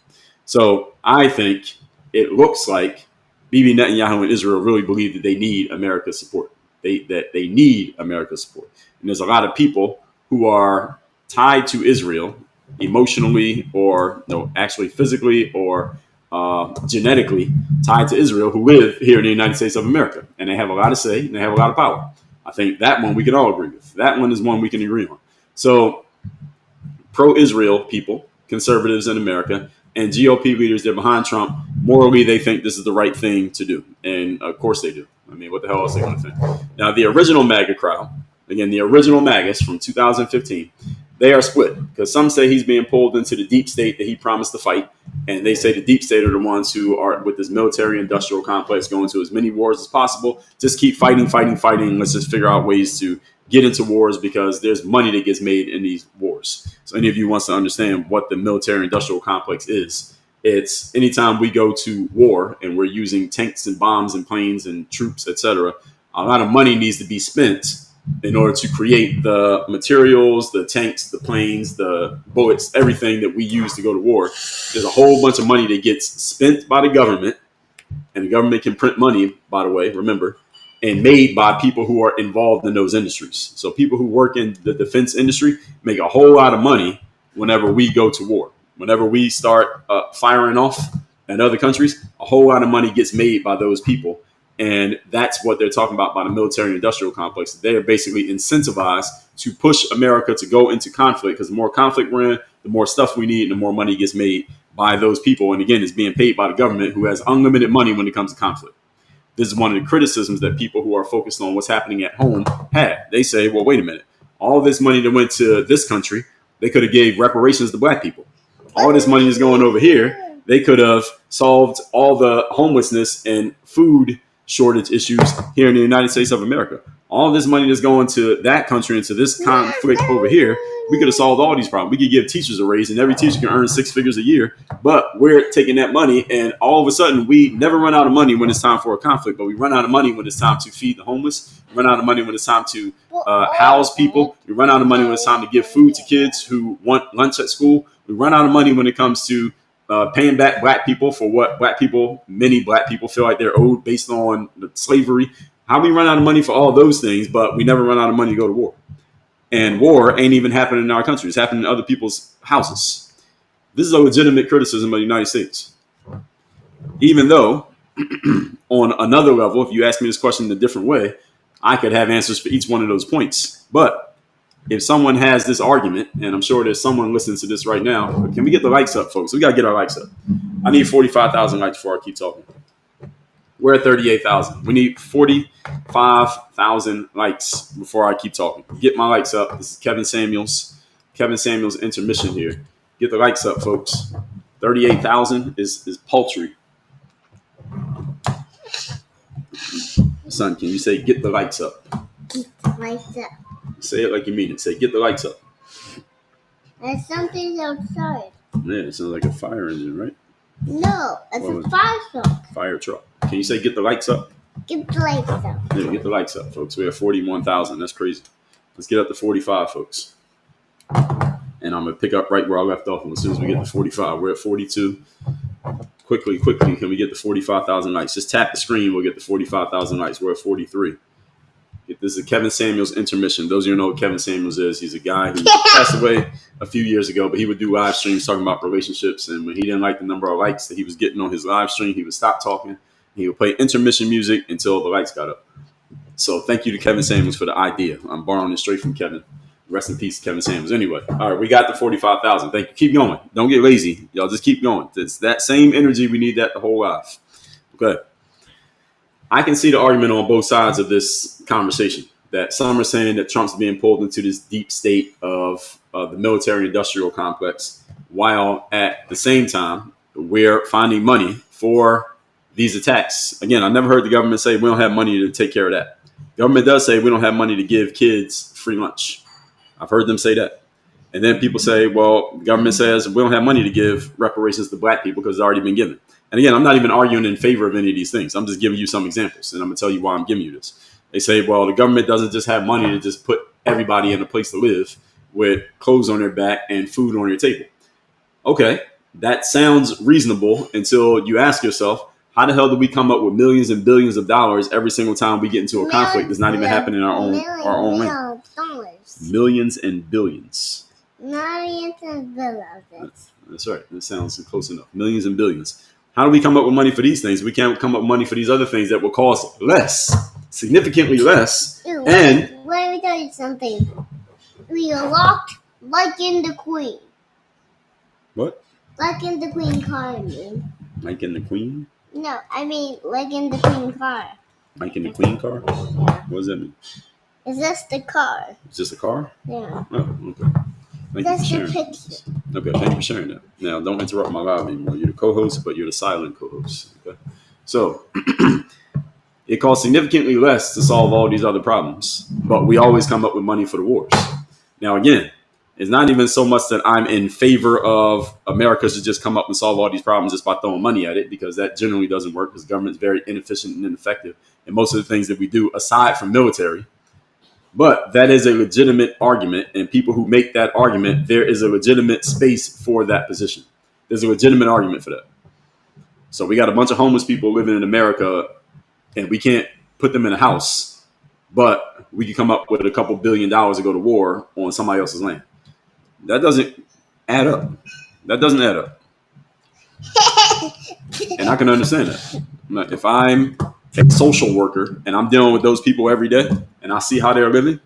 S1: So I think it looks like Bibi Netanyahu and Israel really believe that they need America's support. That they need America's support. And there's a lot of people who are tied to Israel emotionally or actually physically or genetically tied to Israel who live here in the United States of America. And they have a lot to say and they have a lot of power. I think that one we can all agree with. That one is one we can agree on. So pro-Israel people, conservatives in America, and GOP leaders, they're behind Trump. Morally, they think this is the right thing to do. And of course they do. I mean, what the hell else are they going to think? Now, the original MAGA crowd, again, the original MAGAs from 2015, they are split because some say he's being pulled into the deep state that he promised to fight. And they say the deep state are the ones who are with this military industrial complex going to as many wars as possible. Just keep fighting. Let's just figure out ways to get into wars because there's money that gets made in these wars. So any of you wants to understand what the military industrial complex is, it's anytime we go to war and we're using tanks and bombs and planes and troops, etc., a lot of money needs to be spent in order to create the materials, the tanks, the planes, the bullets, everything that we use to go to war. There's a whole bunch of money that gets spent by the government, and the government can print money, by the way, remember, and made by people who are involved in those industries. So people who work in the defense industry make a whole lot of money whenever we go to war. Whenever we start firing off in other countries, a whole lot of money gets made by those people. And that's what they're talking about by the military industrial complex. They are basically incentivized to push America to go into conflict because the more conflict we're in, the more stuff we need and the more money gets made by those people. And again, it's being paid by the government who has unlimited money when it comes to conflict. This is one of the criticisms that people who are focused on what's happening at home had. They say, well, wait a minute. All this money that went to this country, they could have gave reparations to black people. All this money is going over here. They could have solved all the homelessness and food shortage issues here in the United States of America. All this money that's going to that country and to this conflict over here, We could have solved all these problems. We could give teachers a raise, and every teacher can earn 6 figures a year. But we're taking that money, and all of a sudden, we never run out of money when it's time for a conflict. But we run out of money when it's time to feed the homeless. We run out of money when it's time to house people. We run out of money when it's time to give food to kids who want lunch at school. We run out of money when it comes to paying back black people for what many black people feel like they're owed based on the slavery. How we run out of money for all those things, but we never run out of money to go to war. And war ain't even happening in our country. It's happening in other people's houses. This is a legitimate criticism of the United States. Even though, on another level, if you ask me this question in a different way, I could have answers for each one of those points. But if someone has this argument, and I'm sure there's someone listening to this right now, can we get the likes up, folks? We got to get our likes up. I need 45,000 likes before I keep talking. We're at 38,000. We need 45,000 likes before I keep talking. Get my likes up. This is Kevin Samuels. Kevin Samuels intermission here. Get the likes up, folks. 38,000 is paltry. Son, can you say get the likes up?
S2: Get the likes up.
S1: Say it like you mean it. Say get the likes up.
S2: There's something outside.
S1: Yeah, it sounds like a fire engine, right?
S2: No, it's a fire truck.
S1: Fire truck. Can you say get the likes up?
S2: Get the likes up.
S1: Yeah, get the likes up, folks. We're at 41,000. That's crazy. Let's get up to 45, folks. And I'm going to pick up right where I left off. And as soon as we get to 45, we're at 42. Quickly, can we get to 45,000 likes? Just tap the screen. We'll get to 45,000 likes. We're at 43. This is a Kevin Samuels intermission. Those of you who know what Kevin Samuels is, he's a guy who passed away a few years ago, but he would do live streams talking about relationships. And when he didn't like the number of likes that he was getting on his live stream, he would stop talking. He would play intermission music until the lights got up. So thank you to Kevin Samuels for the idea. I'm borrowing it straight from Kevin. Rest in peace, Kevin Samuels. Anyway, all right, we got the 45,000. Thank you. Keep going. Don't get lazy. Y'all just keep going. It's that same energy. We need that the whole life. Okay. I can see the argument on both sides of this conversation. That some are saying that Trump's being pulled into this deep state of the military-industrial complex, while at the same time, we're finding money for these attacks. Again, I never heard the government say we don't have money to take care of that. Government does say we don't have money to give kids free lunch. I've heard them say that. And then people say, well, the government says we don't have money to give reparations to black people because it's already been given. And again, I'm not even arguing in favor of any of these things. I'm just giving you some examples, and I'm going to tell you why I'm giving you this. They say, well, the government doesn't just have money to just put everybody in a place to live with clothes on their back and food on your table. Okay, that sounds reasonable until you ask yourself, how the hell do we come up with millions and billions of dollars every single time we get into a conflict that's not even happening in our own land? Millions and billions.
S2: Millions and billions.
S1: That's right. That sounds close enough. Millions and billions. How do we come up with money for these things? We can't come up with money for these other things that will cost less, significantly less.
S2: Ew,
S1: and
S2: let me tell you something. We are locked like in the Queen.
S1: What?
S2: Like in the Queen car, I mean.
S1: Like in the Queen?
S2: No, I mean like in the Queen car.
S1: Like in the Queen car?
S2: Yeah.
S1: What does that mean?
S2: It's just the car.
S1: It's just a car?
S2: Yeah.
S1: Oh, okay. Thank you for
S2: That's the
S1: sharing.
S2: picture.
S1: Okay, thank you for sharing that. Now, don't interrupt my live anymore. You're the co-host, but you're the silent co-host. Okay? So, it costs significantly less to solve all these other problems, but we always come up with money for the wars. Now, again, it's not even so much that I'm in favor of America should just come up and solve all these problems just by throwing money at it, because that generally doesn't work because the government's very inefficient and ineffective in most of the things that we do aside from military. But that is a legitimate argument, and people who make that argument, there is a legitimate space for that position. There's a legitimate argument for that. So we got a bunch of homeless people living in America, and we can't put them in a house, but we can come up with a couple $1 billion to go to war on somebody else's land. That doesn't add up. That doesn't add up. And I can understand that. If I'm a social worker and I'm dealing with those people every day and I see how they're living,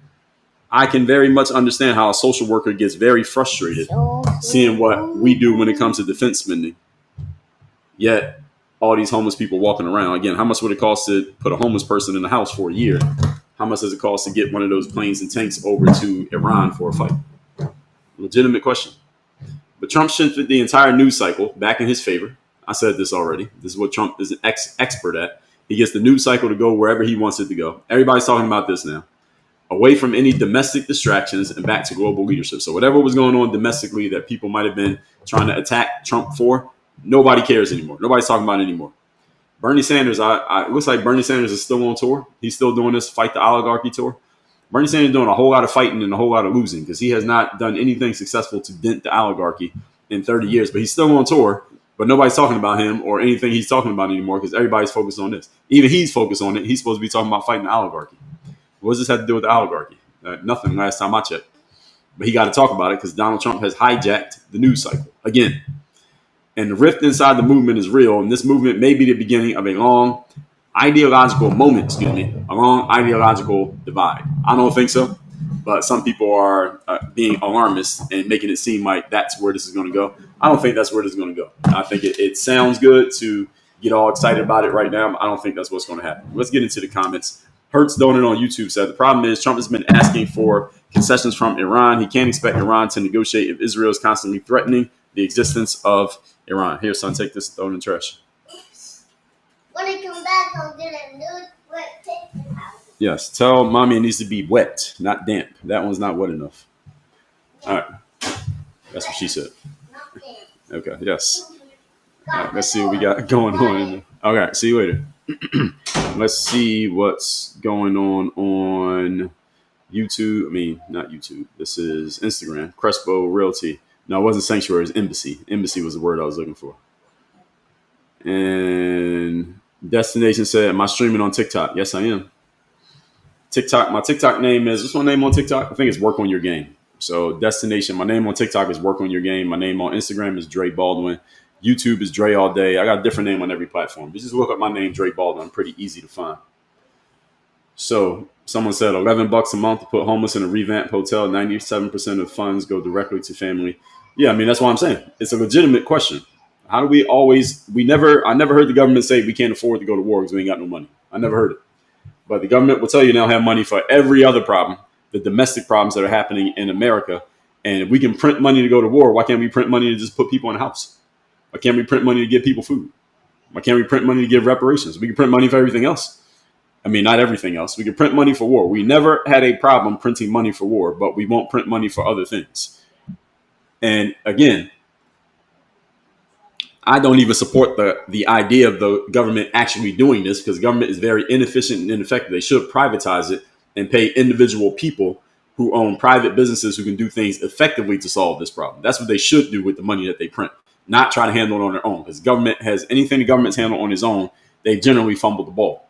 S1: I can very much understand how a social worker gets very frustrated seeing what we do when it comes to defense spending. Yet all these homeless people walking around. Again, how much would it cost to put a homeless person in the house for a year? How much does it cost to get one of those planes and tanks over to Iran for a fight? Legitimate question. But Trump shifted the entire news cycle back in his favor. I said this already. This is what Trump is an expert at. He gets the news cycle to go wherever he wants it to go. Everybody's talking about this now. away from any domestic distractions and back to global leadership. So whatever was going on domestically that people might have been trying to attack Trump for, nobody cares anymore. Nobody's talking about it anymore. Bernie Sanders, it looks like Bernie Sanders is still on tour. He's still doing this Fight the Oligarchy tour. Bernie Sanders is doing a whole lot of fighting and a whole lot of losing because he has not done anything successful to dent the oligarchy in 30 years. But he's still on tour, but nobody's talking about him or anything he's talking about anymore because everybody's focused on this. Even he's focused on it. He's supposed to be talking about fighting the oligarchy. What does this have to do with the oligarchy? Nothing last time I checked. But he got to talk about it because Donald Trump has hijacked the news cycle again. And the rift inside the movement is real. And this movement may be the beginning of a long ideological moment, a long ideological divide. I don't think so. But some people are being alarmist and making it seem like that's where this is going to go. I don't think that's where this is going to go. I think it sounds good to get all excited about it right now. I don't think that's what's going to happen. Let's get into the comments. Hertz Donut on YouTube said, the problem is Trump has been asking for concessions from Iran. He can't expect Iran to negotiate if Israel is constantly threatening the existence of Iran. Here, son, take this, throw it in the trash.
S2: When I come back, I'll get a new wet paper out.
S1: Yes, tell mommy it needs to be wet, not damp. That one's not wet enough. All right. That's what she said. Okay, yes. All right, let's see what we got going on. Okay, see you later. Let's see what's going on YouTube. I mean, not YouTube. This is Instagram. Crespo Realty. No, it wasn't Sanctuary. It was Embassy. Embassy was the word I was looking for. And Destination said, am I streaming on TikTok? Yes, I am. TikTok. My TikTok name is, what's my name on TikTok? I think it's Work on Your Game. So Destination. My name on TikTok is Work on Your Game. My name on Instagram is Dre Baldwin. YouTube is Dre All Day. I got a different name on every platform. You just look up my name, Dre Baldwin. I'm pretty easy to find. So someone said $11 a month to put homeless in a revamped hotel. 97% of funds go directly to family. Yeah, I mean, that's what I'm saying. It's a legitimate question. How do we always, I never heard the government say we can't afford to go to war because we ain't got no money. I never heard it. But the government will tell you now have money for every other problem, the domestic problems that are happening in America. And if we can print money to go to war, why can't we print money to just put people in a house? Why can't we print money to give people food? Why can't we print money to give reparations? We can print money for everything else. I mean, not everything else. We can print money for war. We never had a problem printing money for war, but we won't print money for other things. And again, I don't even support the idea of the government actually doing this because government is very inefficient and ineffective. They should privatize it and pay individual people who own private businesses who can do things effectively to solve this problem. That's what they should do with the money that they print, not try to handle it on their own. Because government has anything the government's handled on its own, they generally fumble the ball,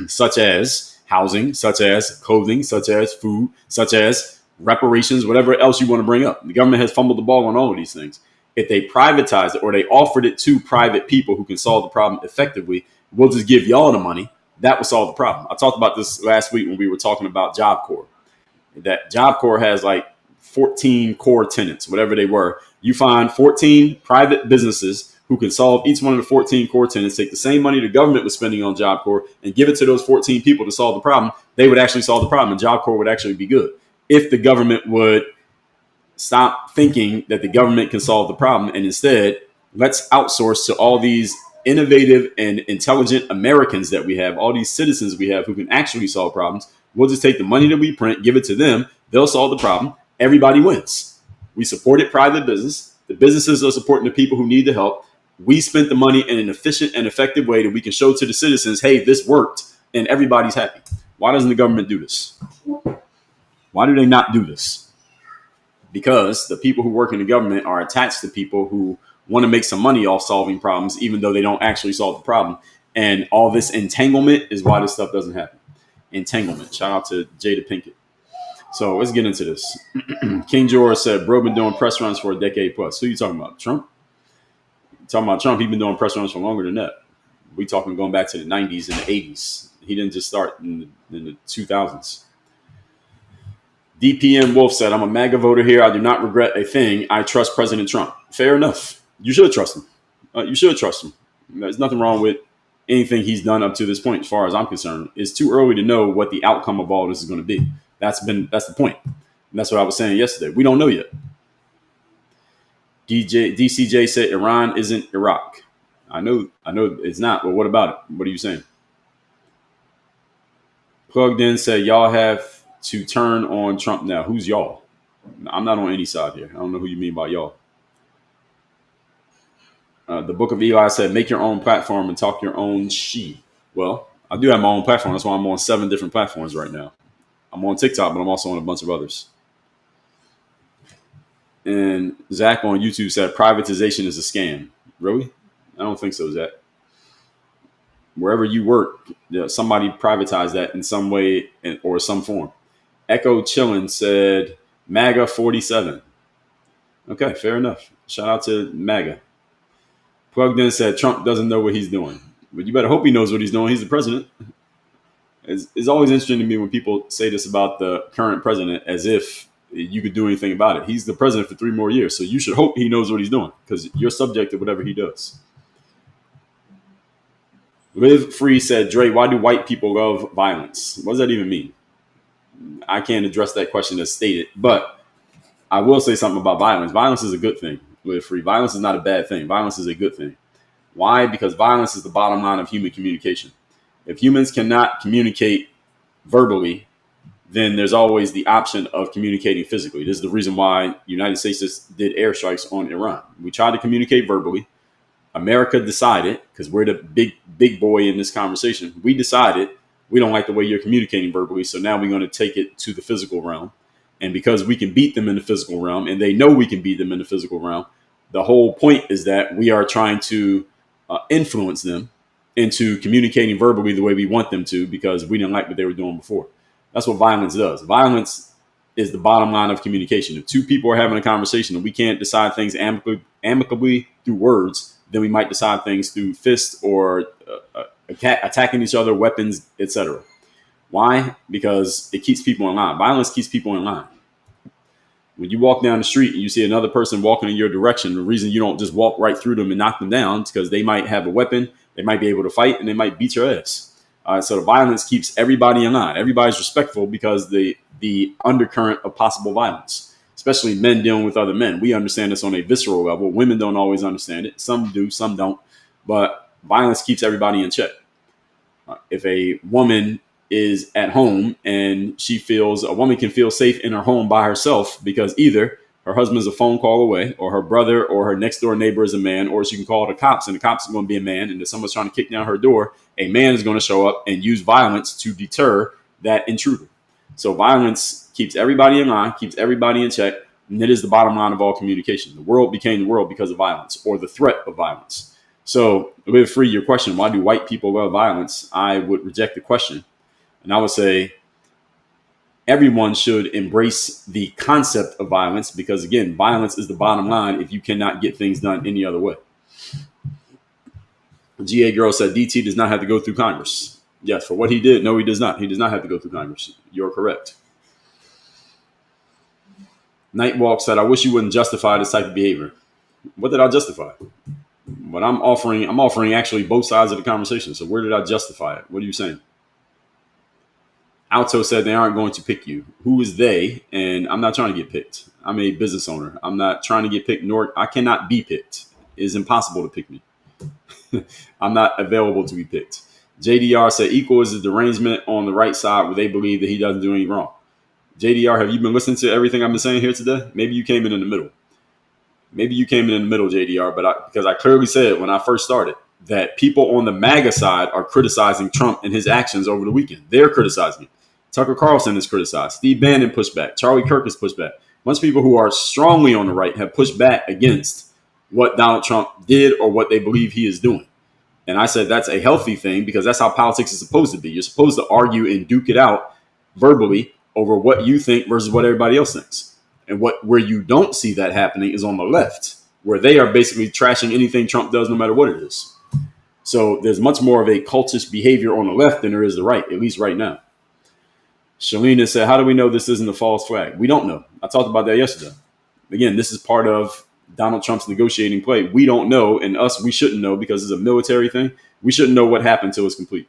S1: such as housing, such as clothing, such as food, such as reparations, whatever else you want to bring up. The government has fumbled the ball on all of these things. If they privatize it or they offered it to private people who can solve the problem effectively, we'll just give y'all the money. That will solve the problem. I talked about this last week when we were talking about Job Corps. That Job Corps has like 14 core tenants, whatever they were. You find 14 private businesses who can solve each one of the 14 core tenants, take the same money the government was spending on Job Corps and give it to those 14 people to solve the problem. They would actually solve the problem and Job Corps would actually be good. If the government would stop thinking that the government can solve the problem and instead let's outsource to all these innovative and intelligent Americans that we have, all these citizens we have who can actually solve problems. We'll just take the money that we print, give it to them. They'll solve the problem. Everybody wins. We supported private business. The businesses are supporting the people who need the help. We spent the money in an efficient and effective way that we can show to the citizens, hey, this worked and everybody's happy. Why doesn't the government do this? Why do they not do this? Because the people who work in the government are attached to people who want to make some money off solving problems, even though they don't actually solve the problem. And all this entanglement is why this stuff doesn't happen. Entanglement. Shout out to Jada Pinkett. So let's get into this. King George said, bro, been doing press runs for a decade plus. Who are you talking about? Trump? Talking about Trump, he's been doing press runs for longer than that. We talking going back to the 90s and the 80s. He didn't just start in the 2000s. DPM Wolf said, I'm a MAGA voter here. I do not regret a thing. I trust President Trump. Fair enough. You should trust him. You should trust him. There's nothing wrong with anything he's done up to this point, as far as I'm concerned. It's too early to know what the outcome of all this is going to be. That's the point. And that's what I was saying yesterday. We don't know yet. DCJ said Iran isn't Iraq. I know it's not, but what about it? What are you saying? Plugged in said, y'all have to turn on Trump now. Who's y'all? I'm not on any side here. I don't know who you mean by y'all. The Book of Eli said, make your own platform and talk your own she. Well, I do have my own platform. That's why I'm on 7 different platforms right now. I'm on TikTok, but I'm also on a bunch of others. And Zach on YouTube said, privatization is a scam. Really? I don't think so, Zach. Wherever you work, somebody privatized that in some way or some form. Echo Chillin said, MAGA 47. Okay, fair enough. Shout out to MAGA. Plugged in said, Trump doesn't know what he's doing. But you better hope he knows what he's doing. He's the president. It's always interesting to me when people say this about the current president as if you could do anything about it. He's the president for 3 more years, so you should hope he knows what he's doing because you're subject to whatever he does. Live Free said, Dre, why do white people love violence? What does that even mean? I can't address that question as stated, but I will say something about violence. Violence is a good thing. Live Free. Violence is not a bad thing. Violence is a good thing. Why? Because violence is the bottom line of human communication. If humans cannot communicate verbally, then there's always the option of communicating physically. This is the reason why the United States just did airstrikes on Iran. We tried to communicate verbally. America decided, because we're the big boy in this conversation, we decided we don't like the way you're communicating verbally, so now we're going to take it to the physical realm. And because we can beat them in the physical realm, and they know we can beat them in the physical realm, the whole point is that we are trying to influence them into communicating verbally the way we want them to, because we didn't like what they were doing before. That's what violence does. Violence is the bottom line of communication. If 2 people are having a conversation and we can't decide things amicably through words, then we might decide things through fists or attacking each other, weapons, etc. Why? Because it keeps people in line. Violence keeps people in line. When you walk down the street and you see another person walking in your direction, the reason you don't just walk right through them and knock them down is because they might have a weapon, they might be able to fight, and they might beat your ass. So the violence keeps everybody in line. Everybody's respectful because the undercurrent of possible violence, especially men dealing with other men. We understand this on a visceral level. Women don't always understand it. Some do, some don't. But violence keeps everybody in check. If a woman is at home and a woman can feel safe in her home by herself because either her husband's a phone call away, or her brother or her next door neighbor is a man, or she can call the cops and the cops are going to be a man. And if someone's trying to kick down her door, a man is going to show up and use violence to deter that intruder. So violence keeps everybody in line, keeps everybody in check. And it is the bottom line of all communication. The world became the world because of violence, or the threat of violence. So, Live Free, your question, why do white people love violence? I would reject the question. And I would say everyone should embrace the concept of violence because, again, violence is the bottom line if you cannot get things done any other way. GA Girl said DT does not have to go through Congress. Yes, for what he did, no, he does not. He does not have to go through Congress. You're correct. Nightwalk said, I wish you wouldn't justify this type of behavior. What did I justify? But I'm offering actually both sides of the conversation. So where did I justify it? What are you saying? Alto said they aren't going to pick you. Who is they? And I'm not trying to get picked. I'm a business owner. I'm not trying to get picked, nor I cannot be picked. It is impossible to pick me. I'm not available to be picked. JDR said equal is the derangement on the right side where they believe that he doesn't do any wrong. JDR, have you been listening to everything I've been saying here today? Maybe you came in the middle. JDR, because I clearly said when I first started that people on the MAGA side are criticizing Trump and his actions over the weekend. They're criticizing him. Tucker Carlson is criticized. Steve Bannon pushed back. Charlie Kirk has pushed back. A bunch of people who are strongly on the right have pushed back against what Donald Trump did or what they believe he is doing. And I said that's a healthy thing because that's how politics is supposed to be. You're supposed to argue and duke it out verbally over what you think versus what everybody else thinks. And where you don't see that happening is on the left, where they are basically trashing anything Trump does, no matter what it is. So there's much more of a cultist behavior on the left than there is the right, at least right now. Shalina said, how do we know this isn't a false flag? We don't know. I talked about that yesterday. Again, this is part of Donald Trump's negotiating play. We don't know, and we shouldn't know because it's a military thing. We shouldn't know what happened until it's complete.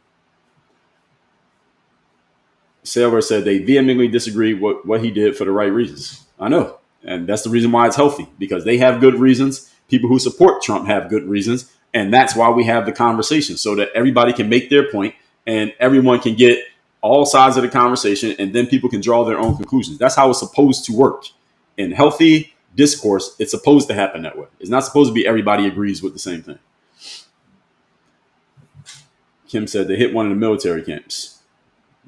S1: Sailor said they vehemently disagree with what he did for the right reasons. I know. And that's the reason why it's healthy, because they have good reasons. People who support Trump have good reasons. And that's why we have the conversation, so that everybody can make their point and everyone can get all sides of the conversation, and then people can draw their own conclusions. That's how it's supposed to work. In healthy discourse, it's supposed to happen that way. It's not supposed to be everybody agrees with the same thing. Kim said they hit one of the military camps.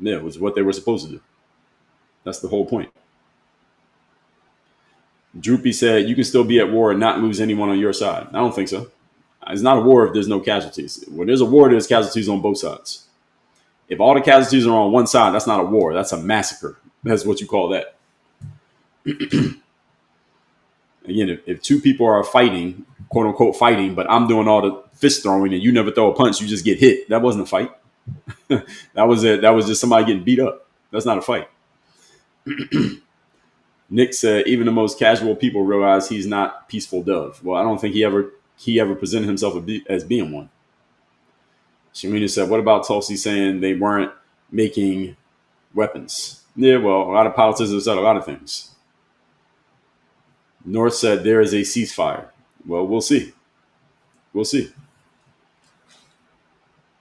S1: Yeah, it was what they were supposed to do. That's the whole point. Droopy said you can still be at war and not lose anyone on your side. I don't think so. It's not a war if there's no casualties. When there's a war, there's casualties on both sides. If all the casualties are on one side, that's not a war. That's a massacre. That's what you call that. Again, if two people are fighting, quote unquote fighting, but I'm doing all the fist throwing and you never throw a punch, you just get hit. That wasn't a fight. That was it. That was just somebody getting beat up. That's not a fight. Nick said even the most casual people realize he's not peaceful dove. Well, I don't think he ever presented himself as being one. Shamina said, what about Tulsi saying they weren't making weapons? Yeah, well, a lot of politicians have said a lot of things. North said there is a ceasefire. Well, we'll see. We'll see.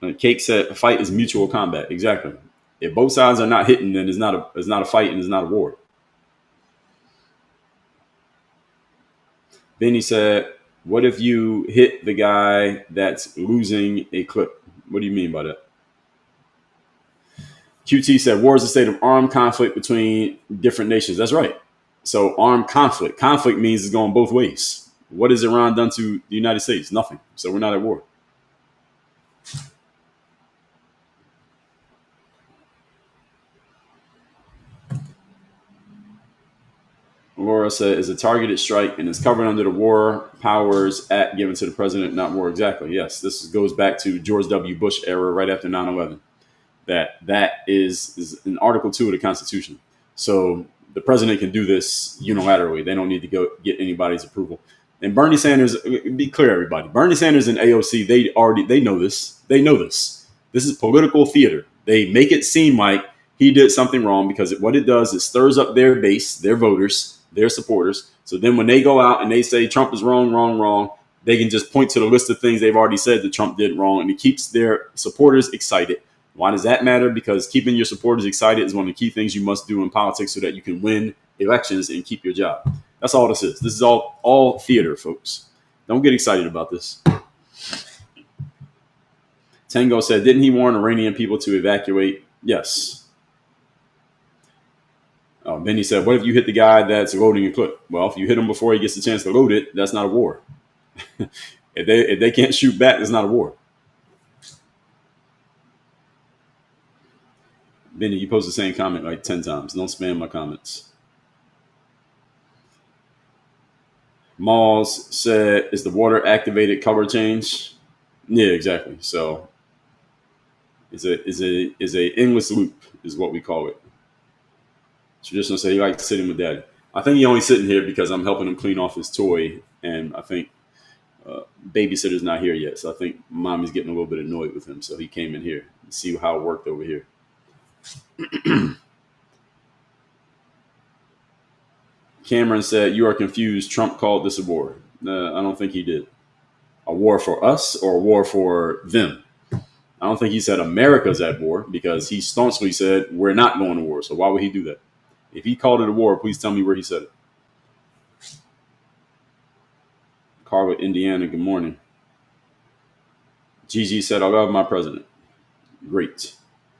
S1: And Cake said a fight is mutual combat. Exactly. If both sides are not hitting, then it's not a fight and it's not a war. Benny said, what if you hit the guy that's losing a clip? What do you mean by that? QT said, war is a state of armed conflict between different nations. That's right. So armed conflict. Conflict means it's going both ways. What has Iran done to the United States? Nothing. So we're not at war. Laura said, is a targeted strike and is covered under the War Powers Act given to the president, not war. Exactly. Yes. This goes back to George W. Bush era right after 9/11. That is in Article 2 of the Constitution. So the president can do this unilaterally. They don't need to go get anybody's approval. And Bernie Sanders, be clear, everybody. Bernie Sanders and AOC, they know this. They know this. This is political theater. They make it seem like he did something wrong because what it does is stirs up their base, their voters, their supporters. So then when they go out and they say Trump is wrong, they can just point to the list of things they've already said that Trump did wrong, and it keeps their supporters excited. Why does that matter? Because keeping your supporters excited is one of the key things you must do in politics so that you can win elections and keep your job. That's all this is. This is all theater, folks. Don't get excited about this. Tango said, didn't he warn Iranian people to evacuate? Yes. Benny said, what if you hit the guy that's loading a clip? Well, if you hit him before he gets a chance to load it, that's not a war. If they can't shoot back, it's not a war. Benny, you post the same comment like 10 times. Don't spam my comments. Malls said, is the water activated color change? Yeah, exactly. So it's a endless loop is what we call it. Traditional say he likes sitting with daddy. I think he only sitting here because I'm helping him clean off his toy, and I think babysitter's not here yet. So I think mommy's getting a little bit annoyed with him. So he came in here to see how it worked over here. Cameron said, you are confused. Trump called this a war. I don't think he did. A war for us or a war for them. I don't think he said America's at war because he staunchly said we're not going to war. So why would he do that? If he called it a war, please tell me where he said it. Carver, Indiana, good morning. Gigi said, I love my president. Great.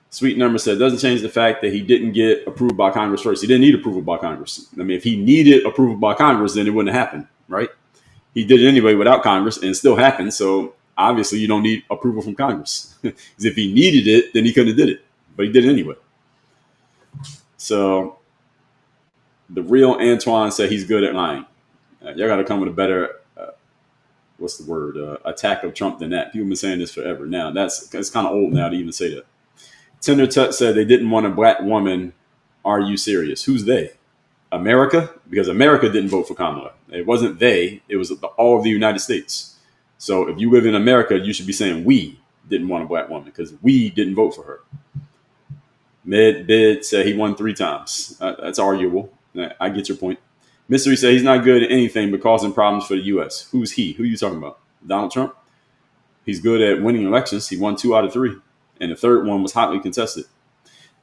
S1: Sweet Number said, doesn't change the fact that he didn't get approved by Congress first. He didn't need approval by Congress. I mean, if he needed approval by Congress, then it wouldn't happen, right? He did it anyway without Congress, and it still happened. So obviously you don't need approval from Congress. Because if he needed it, then he couldn't have did it. But he did it anyway. So the real Antoine said he's good at lying. Y'all got to come with a better, attack of Trump than that. People have been saying this forever. Now, it's kind of old now to even say that. Tender Tut said they didn't want a black woman. Are you serious? Who's they? America? Because America didn't vote for Kamala. It wasn't they. It was all of the United States. So if you live in America, you should be saying we didn't want a black woman because we didn't vote for her. Bid said he won 3 times. That's arguable. I get your point. Mystery said he's not good at anything but causing problems for the U.S. Who's he? Who are you talking about? Donald Trump? He's good at winning elections. He won 2 out of 3. And the third one was hotly contested.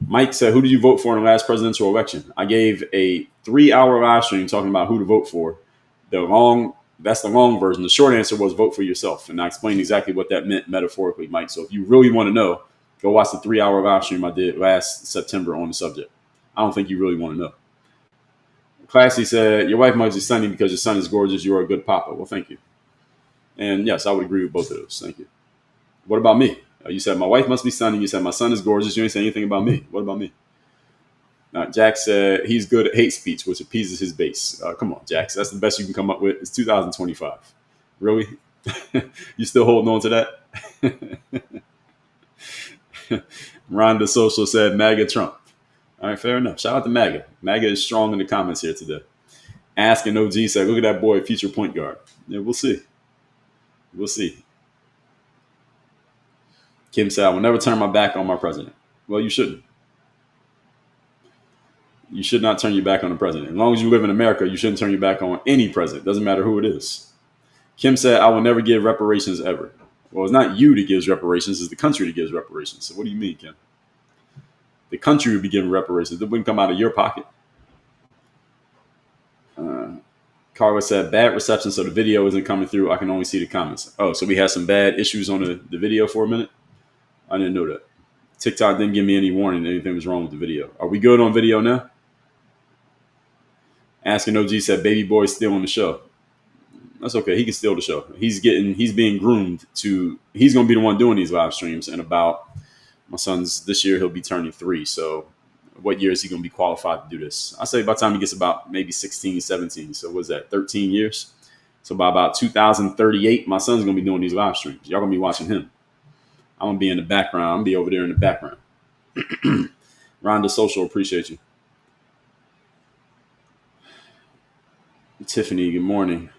S1: Mike said, who did you vote for in the last presidential election? I gave a 3-hour live stream talking about who to vote for. That's the long version. The short answer was vote for yourself. And I explained exactly what that meant metaphorically, Mike. So if you really want to know, go watch the 3-hour live stream I did last September on the subject. I don't think you really want to know. Classy said, your wife must be stunning because your son is gorgeous. You are a good papa. Well, thank you. And yes, I would agree with both of those. Thank you. What about me? You said my wife must be stunning. You said my son is gorgeous. You ain't say anything about me. What about me? Jack said he's good at hate speech, which appeases his base. Come on, Jack. That's the best you can come up with. It's 2025. Really? You still holding on to that? Rhonda Social said MAGA Trump. All right, fair enough. Shout out to MAGA. MAGA is strong in the comments here today. Asking OG said, look at that boy, future point guard. Yeah, we'll see. We'll see. Kim said, I will never turn my back on my president. Well, you shouldn't. You should not turn your back on the president. As long as you live in America, you shouldn't turn your back on any president. Doesn't matter who it is. Kim said, I will never give reparations ever. Well, it's not you that gives reparations. It's the country that gives reparations. So what do you mean, Kim? The country would be giving reparations. It wouldn't come out of your pocket. Carla said, bad reception, so the video isn't coming through. I can only see the comments. Oh, so we had some bad issues on the video for a minute? I didn't know that. TikTok didn't give me any warning that anything was wrong with the video. Are we good on video now? Asking OG said, baby boy's still on the show. That's okay. He can steal the show. He's being groomed he's going to be the one doing these live streams. And about my son's this year, he'll be turning 3. So what year is he going to be qualified to do this? I say by the time he gets about maybe 16, 17. So what's that? 13 years. So by about 2038, my son's going to be doing these live streams. Y'all going to be watching him. I'm going to be in the background. I'm going to be over there in the background. Rhonda Social, appreciate you. Tiffany, good morning.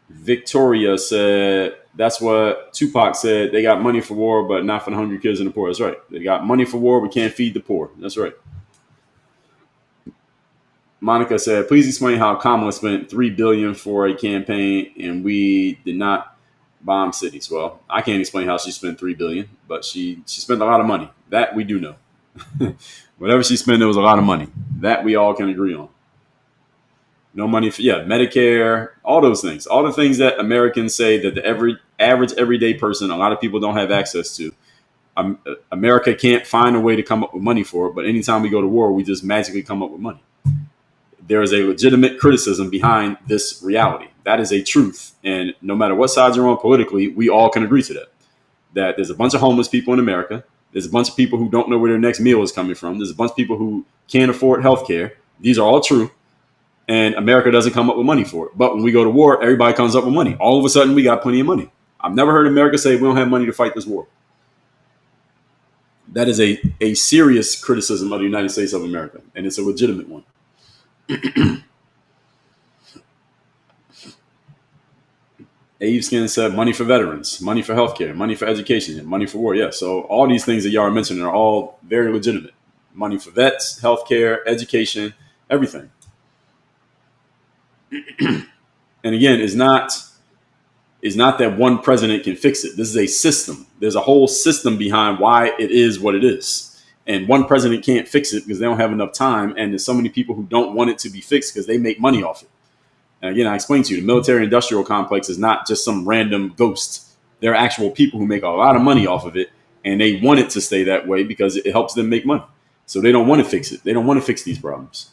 S1: Victoria said, that's what Tupac said. They got money for war, but not for the hungry kids and the poor. That's right. They got money for war, but can't feed the poor. That's right. Monica said, please explain how Kamala spent $3 billion for a campaign and we did not bomb cities. Well, I can't explain how she spent $3 billion, but she spent a lot of money. That we do know. Whatever she spent, it was a lot of money. That we all can agree on. No money for, Medicare, all those things. All the things that Americans say that the average everyday person, a lot of people don't have access to. America can't find a way to come up with money for it, but anytime we go to war, we just magically come up with money. There is a legitimate criticism behind this reality. That is a truth. And no matter what sides you're on politically, we all can agree to that. That there's a bunch of homeless people in America. There's a bunch of people who don't know where their next meal is coming from. There's a bunch of people who can't afford health care. These are all true. And America doesn't come up with money for it. But when we go to war, everybody comes up with money. All of a sudden, we got plenty of money. I've never heard America say we don't have money to fight this war. That is a serious criticism of the United States of America. And it's a legitimate one. Abe Skin said money for veterans, money for healthcare, money for education, and money for war. Yeah, so all these things that y'all are mentioning are all very legitimate. Money for vets, healthcare, education, everything. And again, it's not that one president can fix it. This is a system. There's a whole system behind why it is what it is. And one president can't fix it because they don't have enough time. And there's so many people who don't want it to be fixed because they make money off it. And again, I explained to you, the military industrial complex is not just some random ghost. There are actual people who make a lot of money off of it. And they want it to stay that way because it helps them make money. So they don't want to fix it. They don't want to fix these problems.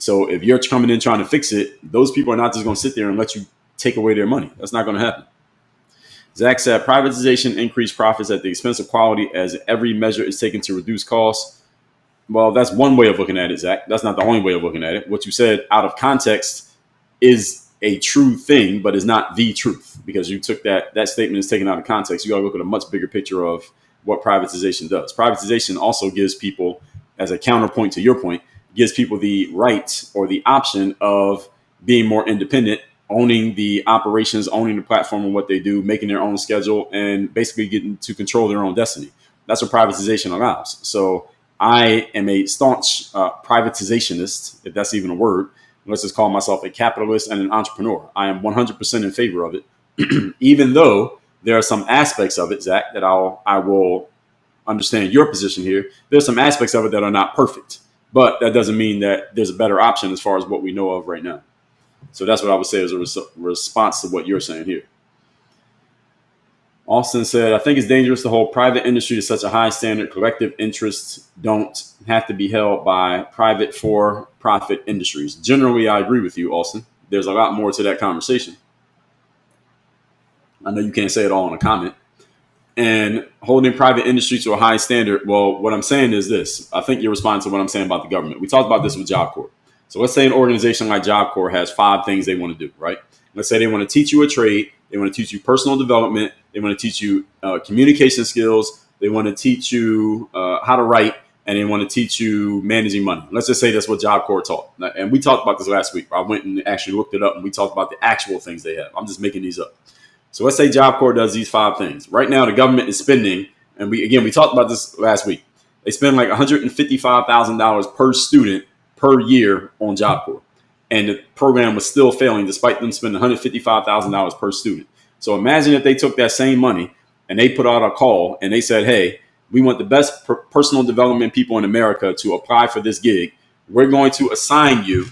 S1: So if you're coming in trying to fix it, those people are not just going to sit there and let you take away their money. That's not going to happen. Zach said, privatization increased profits at the expense of quality as every measure is taken to reduce costs. Well, that's one way of looking at it, Zach. That's not the only way of looking at it. What you said out of context is a true thing, but is not the truth because you took that statement is taken out of context. You got to look at a much bigger picture of what privatization does. Privatization also gives people, as a counterpoint to your point, gives people the right or the option of being more independent, owning the operations, owning the platform and what they do, making their own schedule, and basically getting to control their own destiny. That's what privatization allows. So I am a staunch privatizationist, if that's even a word. Let's just call myself a capitalist and an entrepreneur. I am 100% in favor of it, even though there are some aspects of it, Zach, that I will understand your position here. There's some aspects of it that are not perfect, but that doesn't mean that there's a better option as far as what we know of right now. So that's what I would say as a response to what you're saying here. Austin said, I think it's dangerous to hold private industry to such a high standard. Collective interests don't have to be held by private for-profit industries. Generally, I agree with you, Austin. There's a lot more to that conversation. I know you can't say it all in a comment. And holding private industry to a high standard, well, what I'm saying is this. I think you're responding to what I'm saying about the government. We talked about this with Job Corps. So let's say an organization like Job Corps has 5 things they want to do, right? Let's say they want to teach you a trade. They want to teach you personal development. They want to teach you communication skills. They want to teach you how to write, and they want to teach you managing money. Let's just say that's what Job Corps taught. And we talked about this last week. I went and actually looked it up, and we talked about the actual things they have. I'm just making these up. So let's say Job Corps does these 5 things. Right now, the government is spending, and we talked about this last week. They spend like $155,000 per student per year on Job Corps. And the program was still failing despite them spending $155,000 per student. So imagine if they took that same money and they put out a call and they said, hey, we want the best personal development people in America to apply for this gig. We're going to assign you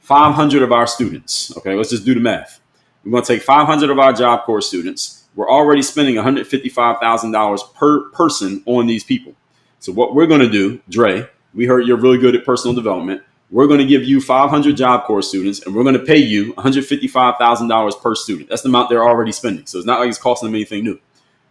S1: 500 of our students. Okay, let's just do the math. We're going to take 500 of our Job Corps students. We're already spending $155,000 per person on these people. So what we're going to do, Dre, we heard you're really good at personal development. We're going to give you 500 Job Corps students, and we're going to pay you $155,000 per student. That's the amount they're already spending. So it's not like it's costing them anything new.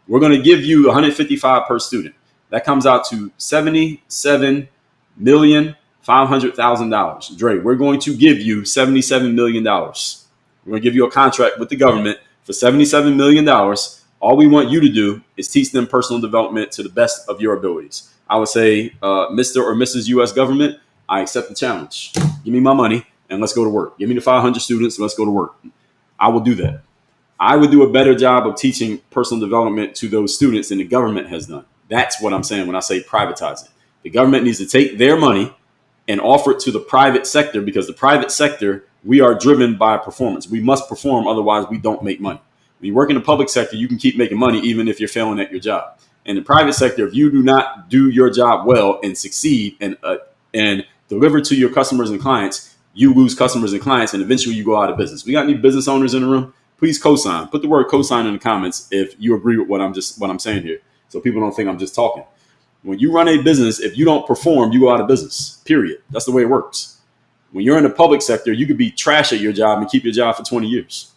S1: We're going to give you $155,000 per student. That comes out to $77,500,000. Dre, we're going to give you $77 million. We're going to give you a contract with the government for $77 million. All we want you to do is teach them personal development to the best of your abilities. I would say, Mr. or Mrs. U.S. government, I accept the challenge. Give me my money and let's go to work. Give me the 500 students and let's go to work. I will do that. I would do a better job of teaching personal development to those students than the government has done. That's what I'm saying when I say privatize it. The government needs to take their money and offer it to the private sector, because the private sector, we are driven by performance. We must perform, otherwise we don't make money. When you work in the public sector, you can keep making money even if you're failing at your job. In the private sector, if you do not do your job well and succeed and deliver to your customers and clients, you lose customers and clients, and eventually you go out of business. We got any business owners in the room? Please co-sign. Put the word co-sign in the comments if you agree with what I'm saying here, so people don't think I'm just talking. When you run a business, if you don't perform, you go out of business. Period. That's the way it works. When you're in the public sector, you could be trash at your job and keep your job for 20 years.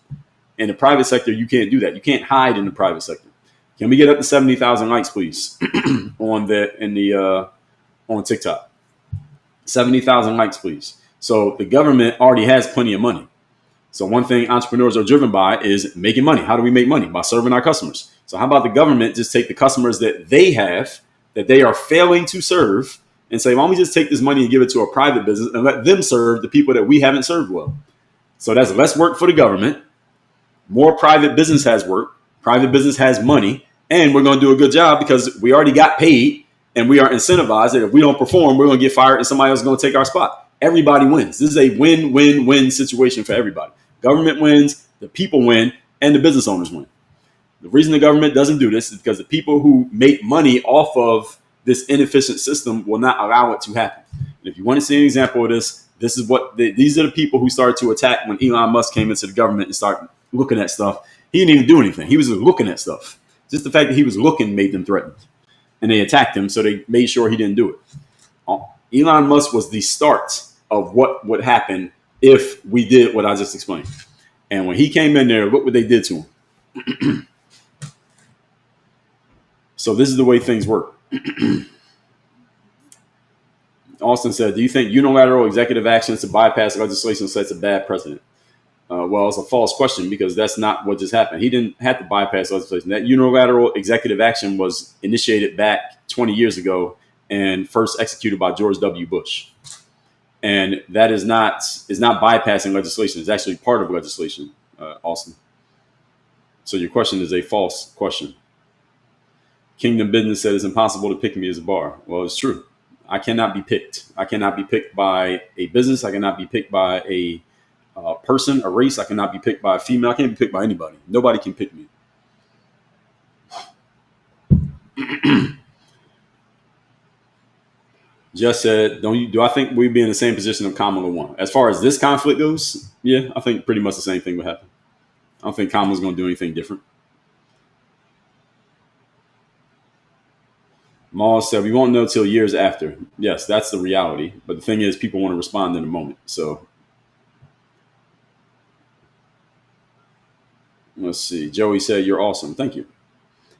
S1: In the private sector, you can't do that. You can't hide in the private sector. Can we get up to 70,000 likes, please, on TikTok? 70,000 likes, please. So the government already has plenty of money. So one thing entrepreneurs are driven by is making money. How do we make money? By serving our customers. So how about the government just take the customers that they have, that they are failing to serve, and say, why don't we just take this money and give it to a private business and let them serve the people that we haven't served well? So that's less work for the government. More private business has work. Private business has money. And we're going to do a good job because we already got paid and we are incentivized that if we don't perform, we're going to get fired and somebody else is going to take our spot. Everybody wins. This is a win-win-win situation for everybody. Government wins, the people win, and the business owners win. The reason the government doesn't do this is because the people who make money off of this inefficient system will not allow it to happen. And if you want to see an example of this, these are the people who started to attack when Elon Musk came into the government and started looking at stuff. He didn't even do anything. He was just looking at stuff. Just the fact that he was looking made them threatened. And they attacked him, so they made sure he didn't do it. Elon Musk was the start of what would happen if we did what I just explained. And when he came in there, look what they did to him. So this is the way things work. Austin said, do you think unilateral executive actions to bypass legislation sets a bad precedent? Well, it's a false question because that's not what just happened. He didn't have to bypass legislation. That unilateral executive action was initiated back 20 years ago and first executed by George W. Bush. And that is not bypassing legislation. It's actually part of legislation, Austin. So your question is a false question. Kingdom Business said it's impossible to pick me as a bar. Well, it's true. I cannot be picked. I cannot be picked by a business. I cannot be picked by a person, a race. I cannot be picked by a female. I can't be picked by anybody. Nobody can pick me. Just said, do I think we'd be in the same position of Kamala won? As far as this conflict goes, yeah, I think pretty much the same thing would happen. I don't think Kamala's going to do anything different. Maul said, we won't know till years after. Yes, that's the reality. But the thing is, people want to respond in a moment. So let's see. Joey said, you're awesome. Thank you.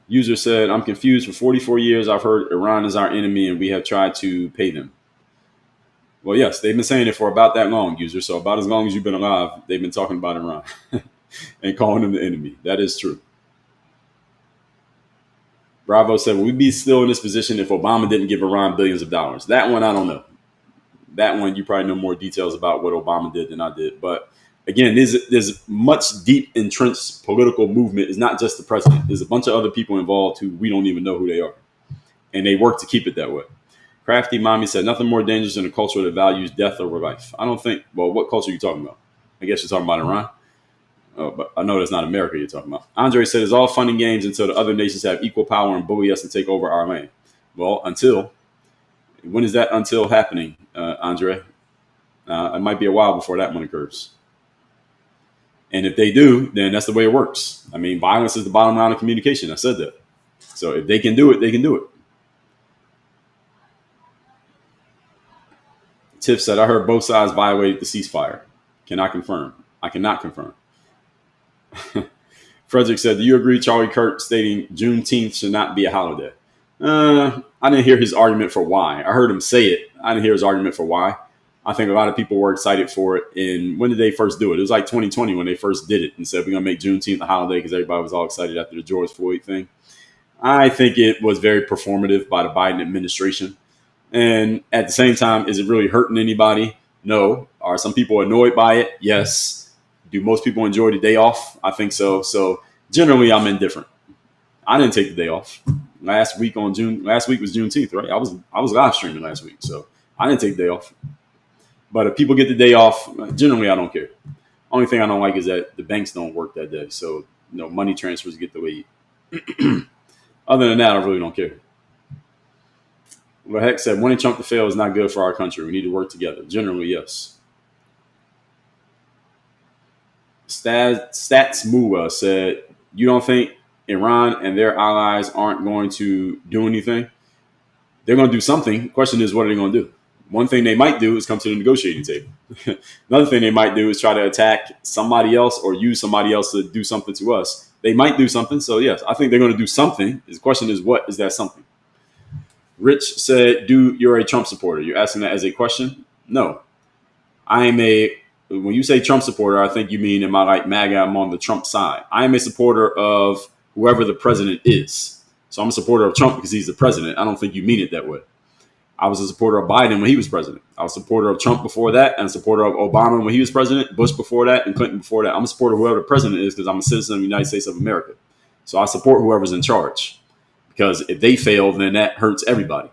S1: User said, I'm confused. For 44 years, I've heard Iran is our enemy and we have tried to pay them. Well, yes, they've been saying it for about that long, user. So about as long as you've been alive, they've been talking about Iran and calling them the enemy. That is true. Bravo said, we'd be still in this position if Obama didn't give Iran billions of dollars. That one, I don't know. That one, you probably know more details about what Obama did than I did. But again, there's much deep entrenched political movement. It's not just the president. There's a bunch of other people involved who we don't even know who they are. And they work to keep it that way. Crafty Mommy said, nothing more dangerous than a culture that values death over life. I don't think, well, what culture are you talking about? I guess you're talking about Iran. Oh, but I know that's not America you're talking about. Andre said, it's all fun and games until the other nations have equal power and bully us and take over our land. Well, when is that until happening, Andre? It might be a while before that one occurs. And if they do, then that's the way it works. I mean, violence is the bottom line of communication. I said that. So if they can do it, they can do it. Tiff said, I heard both sides violated the ceasefire. Cannot confirm. I cannot confirm. Frederick said, do you agree Charlie Kirk stating Juneteenth should not be a holiday? I didn't hear his argument for why. I heard him say it. I didn't hear his argument for why. I think a lot of people were excited for it. And when did they first do it? It was like 2020 when they first did it and said, we're going to make Juneteenth a holiday because everybody was all excited after the George Floyd thing. I think it was very performative by the Biden administration. And at the same time, is it really hurting anybody? No. Are some people annoyed by it? Yes. Do most people enjoy the day off? I think so. So generally, I'm indifferent. I didn't take the day off. Last week was Juneteenth, right? I was live streaming last week, so I didn't take the day off. But if people get the day off, generally I don't care. Only thing I don't like is that the banks don't work that day, so money transfers get delayed. Other than that, I really don't care. What Heck said, wanting Trump to fail is not good for our country. We need to work together. Generally, yes. Stats Mua said, you don't think Iran and their allies aren't going to do anything? They're going to do something. The question is, what are they going to do? One thing they might do is come to the negotiating table. Another thing they might do is try to attack somebody else or use somebody else to do something to us. They might do something. So, yes, I think they're going to do something. The question is, what is that something? Rich said, you're a Trump supporter. You're asking that as a question? No. When you say Trump supporter, I think you mean, am I like MAGA? I'm on the Trump side. I am a supporter of whoever the president is. So I'm a supporter of Trump because he's the president. I don't think you mean it that way. I was a supporter of Biden when he was president. I was a supporter of Trump before that and a supporter of Obama when he was president, Bush before that, and Clinton before that. I'm a supporter of whoever the president is because I'm a citizen of the United States of America. So I support whoever's in charge because if they fail, then that hurts everybody.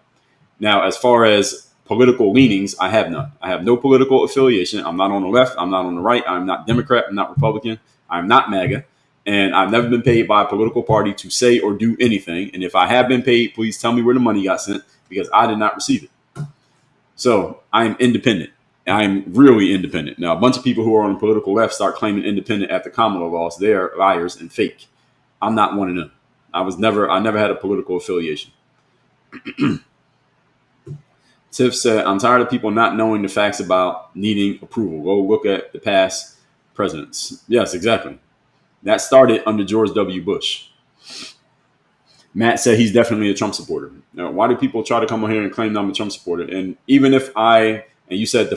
S1: Now, as far as political leanings, I have none. I have no political affiliation. I'm not on the left. I'm not on the right. I'm not Democrat. I'm not Republican. I'm not MAGA. And I've never been paid by a political party to say or do anything. And if I have been paid, please tell me where the money got sent because I did not receive it. So I'm independent. I'm really independent. Now, a bunch of people who are on the political left start claiming independent after Kamala lost. They're liars and fake. I'm not one of them. I never had a political affiliation. Tiff said, I'm tired of people not knowing the facts about needing approval. Go look at the past presidents. Yes, exactly. That started under George W. Bush. Matt said he's definitely a Trump supporter. Now, why do people try to come on here and claim that I'm a Trump supporter? And even if and you said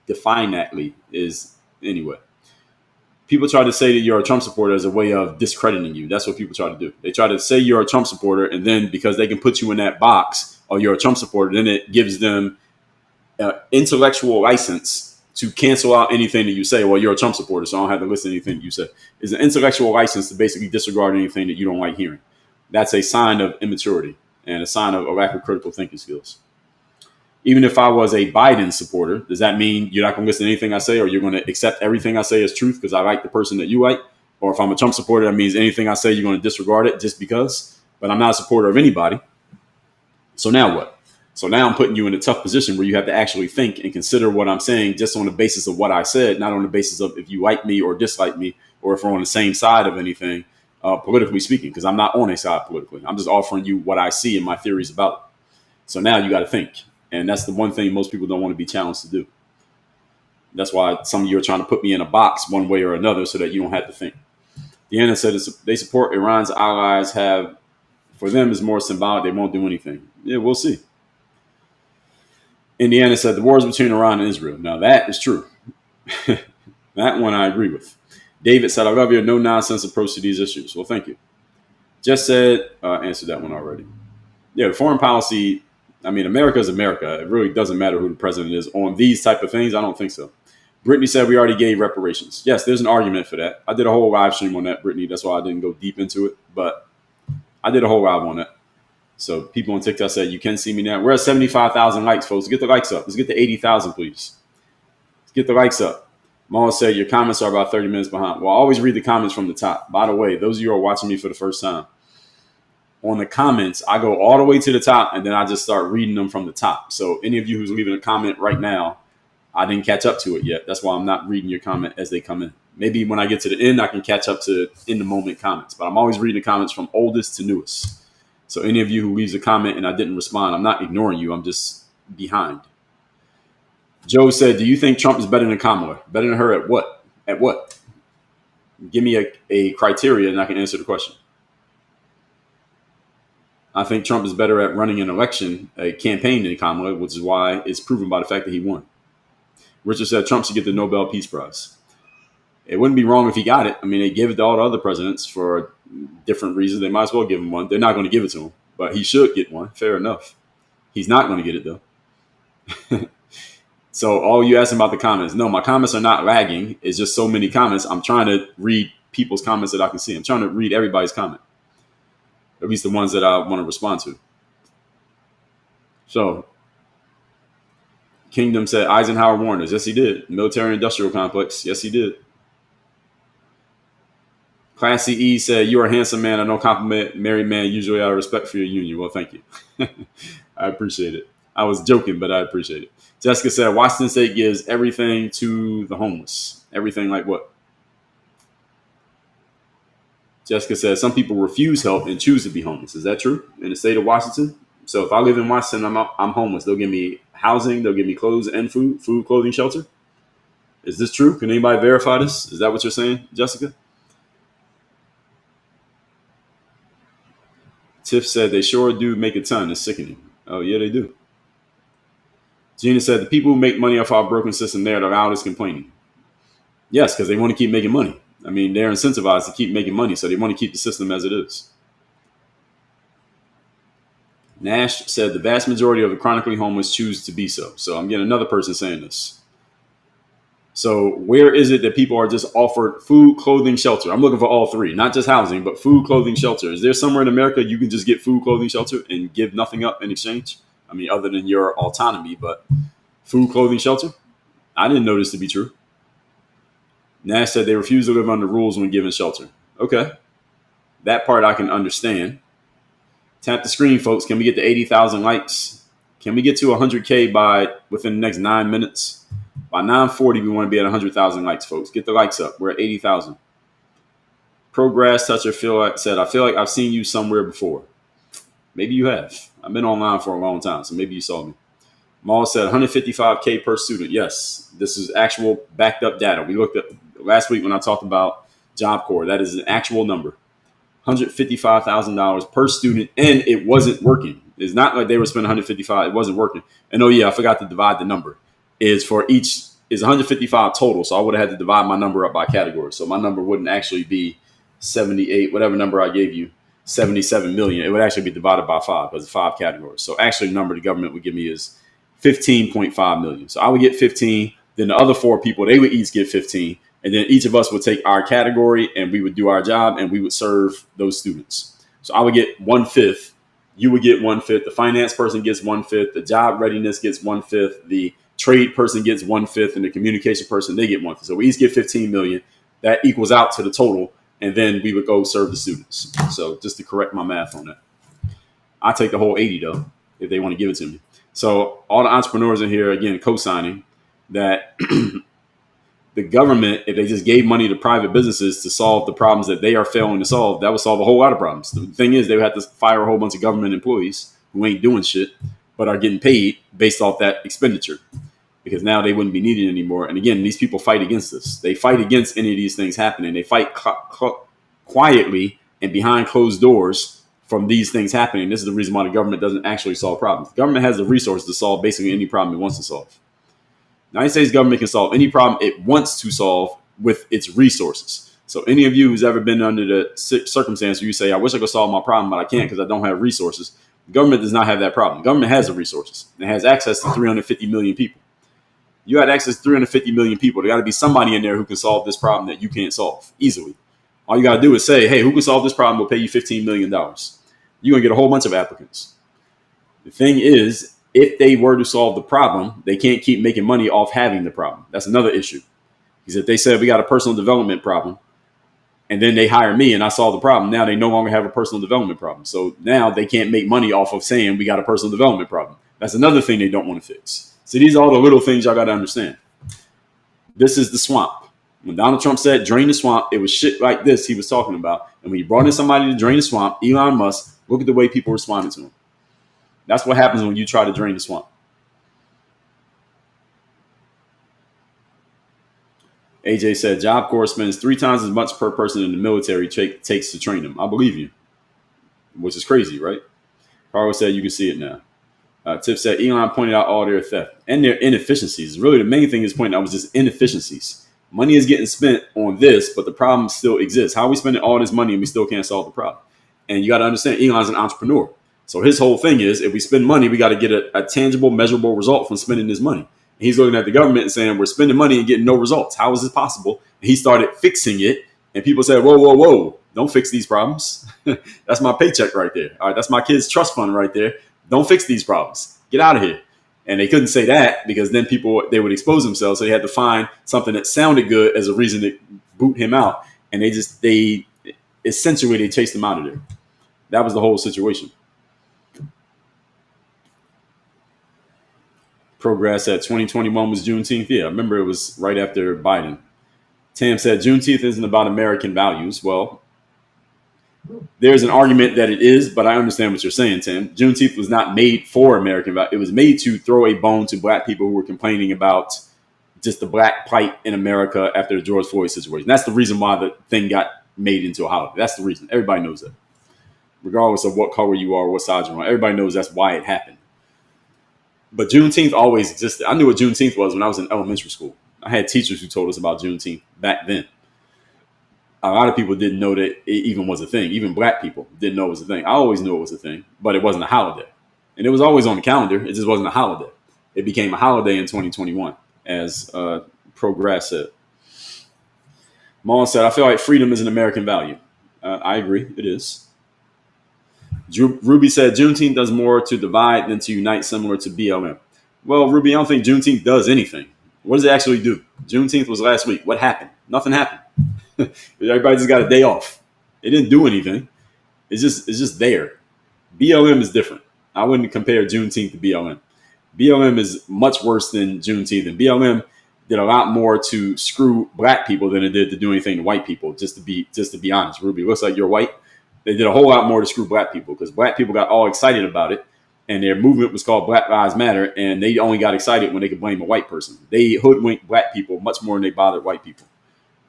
S1: definitely is anyway. People try to say that you're a Trump supporter as a way of discrediting you. That's what people try to do. They try to say you're a Trump supporter, and then because they can put you in that box, or you're a Trump supporter, then it gives them intellectual license to cancel out anything that you say. Well, you're a Trump supporter, so I don't have to listen to anything you say. It's an intellectual license to basically disregard anything that you don't like hearing. That's a sign of immaturity and a sign of a lack of critical thinking skills. Even if I was a Biden supporter, does that mean you're not going to listen to anything I say or you're going to accept everything I say as truth because I like the person that you like? Or if I'm a Trump supporter, that means anything I say, you're going to disregard it just because. But I'm not a supporter of anybody. So now what? So now I'm putting you in a tough position where you have to actually think and consider what I'm saying just on the basis of what I said, not on the basis of if you like me or dislike me, or if we're on the same side of anything, politically speaking, because I'm not on a side politically. I'm just offering you what I see and my theories about it. So now you got to think. And that's the one thing most people don't want to be challenged to do. That's why some of you are trying to put me in a box one way or another so that you don't have to think. Deanna said they support Iran's allies have, for them, is more symbolic. They won't do anything. Yeah, we'll see. Indiana said the war is between Iran and Israel. Now, that is true. That one I agree with. David said, I love your no-nonsense approach to these issues. Well, thank you. Just said, answered that one already. Yeah, the foreign policy, I mean, America is America. It really doesn't matter who the president is on these type of things. I don't think so. Brittany said we already gave reparations. Yes, there's an argument for that. I did a whole live stream on that, Brittany. That's why I didn't go deep into it. But I did a whole live on that. So people on TikTok said, you can see me now. We're at 75,000 likes, folks. Get the likes up. Let's get to 80,000, please. Let's get the likes up. Mama said, your comments are about 30 minutes behind. Well, I always read the comments from the top. By the way, those of you who are watching me for the first time, on the comments, I go all the way to the top, and then I just start reading them from the top. So any of you who's leaving a comment right now, I didn't catch up to it yet. That's why I'm not reading your comment as they come in. Maybe when I get to the end, I can catch up to in-the-moment comments. But I'm always reading the comments from oldest to newest. So any of you who leaves a comment and I didn't respond, I'm not ignoring you. I'm just behind. Joe said, do you think Trump is better than Kamala? Better than her at what? At what? Give me a criteria and I can answer the question. I think Trump is better at running an election, a campaign than Kamala, which is why it's proven by the fact that he won. Richard said Trump should get the Nobel Peace Prize. It wouldn't be wrong if he got it. I mean, they give it to all the other presidents for different reasons. They might as well give him one. They're not going to give it to him, but he should get one. Fair enough. He's not going to get it, though. So all you asking about the comments. No, my comments are not lagging. It's just so many comments. I'm trying to read people's comments that I can see. I'm trying to read everybody's comment, at least the ones that I want to respond to. So Kingdom said Eisenhower warned us. Yes, he did. Military industrial complex. Yes, he did. Classy E said, you're a handsome man. I don't compliment married man usually out of respect for your union. Well, thank you. I appreciate it. I was joking, but I appreciate it. Jessica said, Washington State gives everything to the homeless. Everything like what? Jessica said, some people refuse help and choose to be homeless. Is that true in the state of Washington? So if I live in Washington, I'm homeless. They'll give me housing. They'll give me clothes and food, clothing, shelter. Is this true? Can anybody verify this? Is that what you're saying, Jessica? Tiff said, they sure do make a ton. It's sickening. Oh, yeah, they do. Gina said, the people who make money off our broken system, they're the loudest complaining. Yes, because they want to keep making money. I mean, they're incentivized to keep making money, so they want to keep the system as it is. Nash said, the vast majority of the chronically homeless choose to be so. So I'm getting another person saying this. So where is it that people are just offered food, clothing, shelter? I'm looking for all three, not just housing, but food, clothing, shelter. Is there somewhere in America you can just get food, clothing, shelter and give nothing up in exchange? I mean, other than your autonomy, but food, clothing, shelter? I didn't know this to be true. Nash said they refuse to live under rules when given shelter. Okay. That part I can understand. Tap the screen, folks. Can we get to 80,000 likes? Can we get to 100K by within the next 9 minutes? By 9:40, we want to be at 100,000 likes, folks. Get the likes up. We're at 80,000. Pro Grass Toucher said, I feel like I've seen you somewhere before. Maybe you have. I've been online for a long time, so maybe you saw me. Maul said 155K per student. Yes, this is actual backed up data. We looked at last week when I talked about Job Corps. That is an actual number. $155,000 per student, and it wasn't working. It's not like they were spending 155. It wasn't working. And oh yeah, I forgot to divide the number. Is for each is 155 total. So I would have had to divide my number up by category. So my number wouldn't actually be 78, whatever number I gave you, 77 million. It would actually be divided by 5 because it's 5 categories. So actually the number the government would give me is 15.5 million. So I would get 15. Then the other 4 people, they would each get 15. And then each of us would take our category and we would do our job and we would serve those students. So I would get 1/5. You would get 1/5. The finance person gets 1/5. The job readiness gets 1/5. The trade person gets 1/5, and the communication person, they get 1/5. So we each get 15 million. That equals out to the total, and then we would go serve the students. So just to correct my math on that, I take the whole 80 though. if they want to give it to me. So all the entrepreneurs in here, again, co-signing that the government, if they just gave money to private businesses to solve the problems that they are failing to solve, that would solve a whole lot of problems. The thing is, they would have to fire a whole bunch of government employees who ain't doing shit, but are getting paid based off that expenditure, because now they wouldn't be needed anymore. And again, these people fight against this. They fight against any of these things happening. They fight quietly and behind closed doors from these things happening. This is the reason why the government doesn't actually solve problems. The government has the resources to solve basically any problem it wants to solve. The United States government can solve any problem it wants to solve with its resources. So any of you who's ever been under the circumstance where you say, I wish I could solve my problem, but I can't because I don't have resources. The government does not have that problem. The government has the resources. It has access to 350 million people. You had access to 350 million people. There got to be somebody in there who can solve this problem that you can't solve easily. All you got to do is say, hey, who can solve this problem? We'll pay you $15 million. You're going to get a whole bunch of applicants. The thing is, if they were to solve the problem, they can't keep making money off having the problem. That's another issue. Because if they said we got a personal development problem, and then they hire me and I solve the problem, now they no longer have a personal development problem. So now they can't make money off of saying we got a personal development problem. That's another thing they don't want to fix. So these are all the little things y'all got to understand. This is the swamp. When Donald Trump said drain the swamp, it was shit like this he was talking about. And when he brought in somebody to drain the swamp, Elon Musk, look at the way people responded to him. That's what happens when you try to drain the swamp. AJ said, Job Corps spends 3 times as much per person in the military takes to train them. I believe you, which is crazy, right? Carl said, you can see it now. Tip said, Elon pointed out all their theft and their inefficiencies. Really, the main thing is pointing out was just inefficiencies. Money is getting spent on this, but the problem still exists. How are we spending all this money and we still can't solve the problem? And you got to understand, Elon's an entrepreneur. So his whole thing is, if we spend money, we got to get a tangible, measurable result from spending this money. And he's looking at the government and saying, we're spending money and getting no results. How is this possible? And he started fixing it. And people said, whoa, whoa, whoa, don't fix these problems. That's my paycheck right there. All right, that's my kid's trust fund right there. Don't fix these problems. Get out of here. And they couldn't say that because then they would expose themselves. So they had to find something that sounded good as a reason to boot him out. And they essentially chased him out of there. That was the whole situation. Progress at 2021 was Juneteenth. Yeah, I remember it was right after Biden. Tam said Juneteenth isn't about American values. Well, there's an argument that it is, but I understand what you're saying, Tim. Juneteenth was not made for American values. It was made to throw a bone to black people who were complaining about just the black plight in America after the George Floyd situation. That's the reason why the thing got made into a holiday. That's the reason. Everybody knows that. Regardless of what color you are or what side you're on, everybody knows that's why it happened. But Juneteenth always existed. I knew what Juneteenth was when I was in elementary school. I had teachers who told us about Juneteenth back then. A lot of people didn't know that it even was a thing. Even black people didn't know it was a thing. I always knew it was a thing, but it wasn't a holiday. And it was always on the calendar. It just wasn't a holiday. It became a holiday in 2021, as Progress said. Maul said, I feel like freedom is an American value. I agree. It is. Ruby said, Juneteenth does more to divide than to unite, similar to BLM. Well, Ruby, I don't think Juneteenth does anything. What does it actually do? Juneteenth was last week. What happened? Nothing happened. Everybody just got a day off. It didn't do anything. It's just there. BLM is different. I wouldn't compare Juneteenth to BLM. BLM is much worse than Juneteenth, and BLM did a lot more to screw black people than it did to do anything to white people. Just to be honest, Ruby, looks like you're white. They did a whole lot more to screw black people because black people got all excited about it, and their movement was called Black Lives Matter, and they only got excited when they could blame a white person. They hoodwinked black people much more than they bothered white people.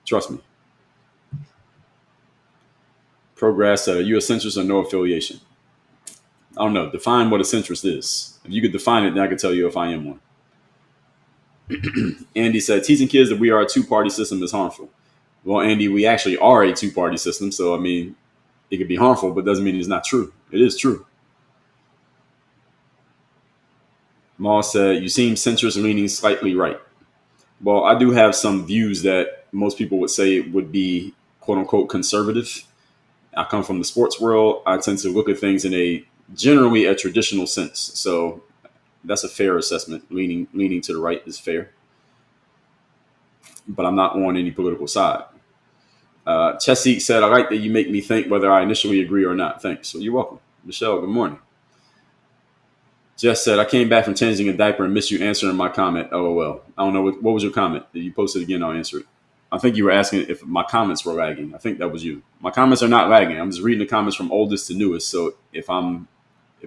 S1: Trust me. Progress, you a centrist or no affiliation? I don't know. Define what a centrist is. If you could define it, then I could tell you if I am one. Andy said, teaching kids that we are a two-party system is harmful. Well, Andy, we actually are a two-party system. So, I mean, it could be harmful, but doesn't mean it's not true. It is true. Maul said, you seem centrist leaning slightly right. Well, I do have some views that most people would say would be quote unquote conservative. I come from the sports world. I tend to look at things in generally a traditional sense. So that's a fair assessment. Leaning to the right is fair. But I'm not on any political side. Chesapeake said, I like that you make me think whether I initially agree or not. Thanks. So you're welcome. Michelle, good morning. Jess said, I came back from changing a diaper and missed you answering my comment. LOL. I don't know. What was your comment? If you post it again, I'll answer it. I think you were asking if my comments were lagging. I think that was you. My comments are not lagging. I'm just reading the comments from oldest to newest. So if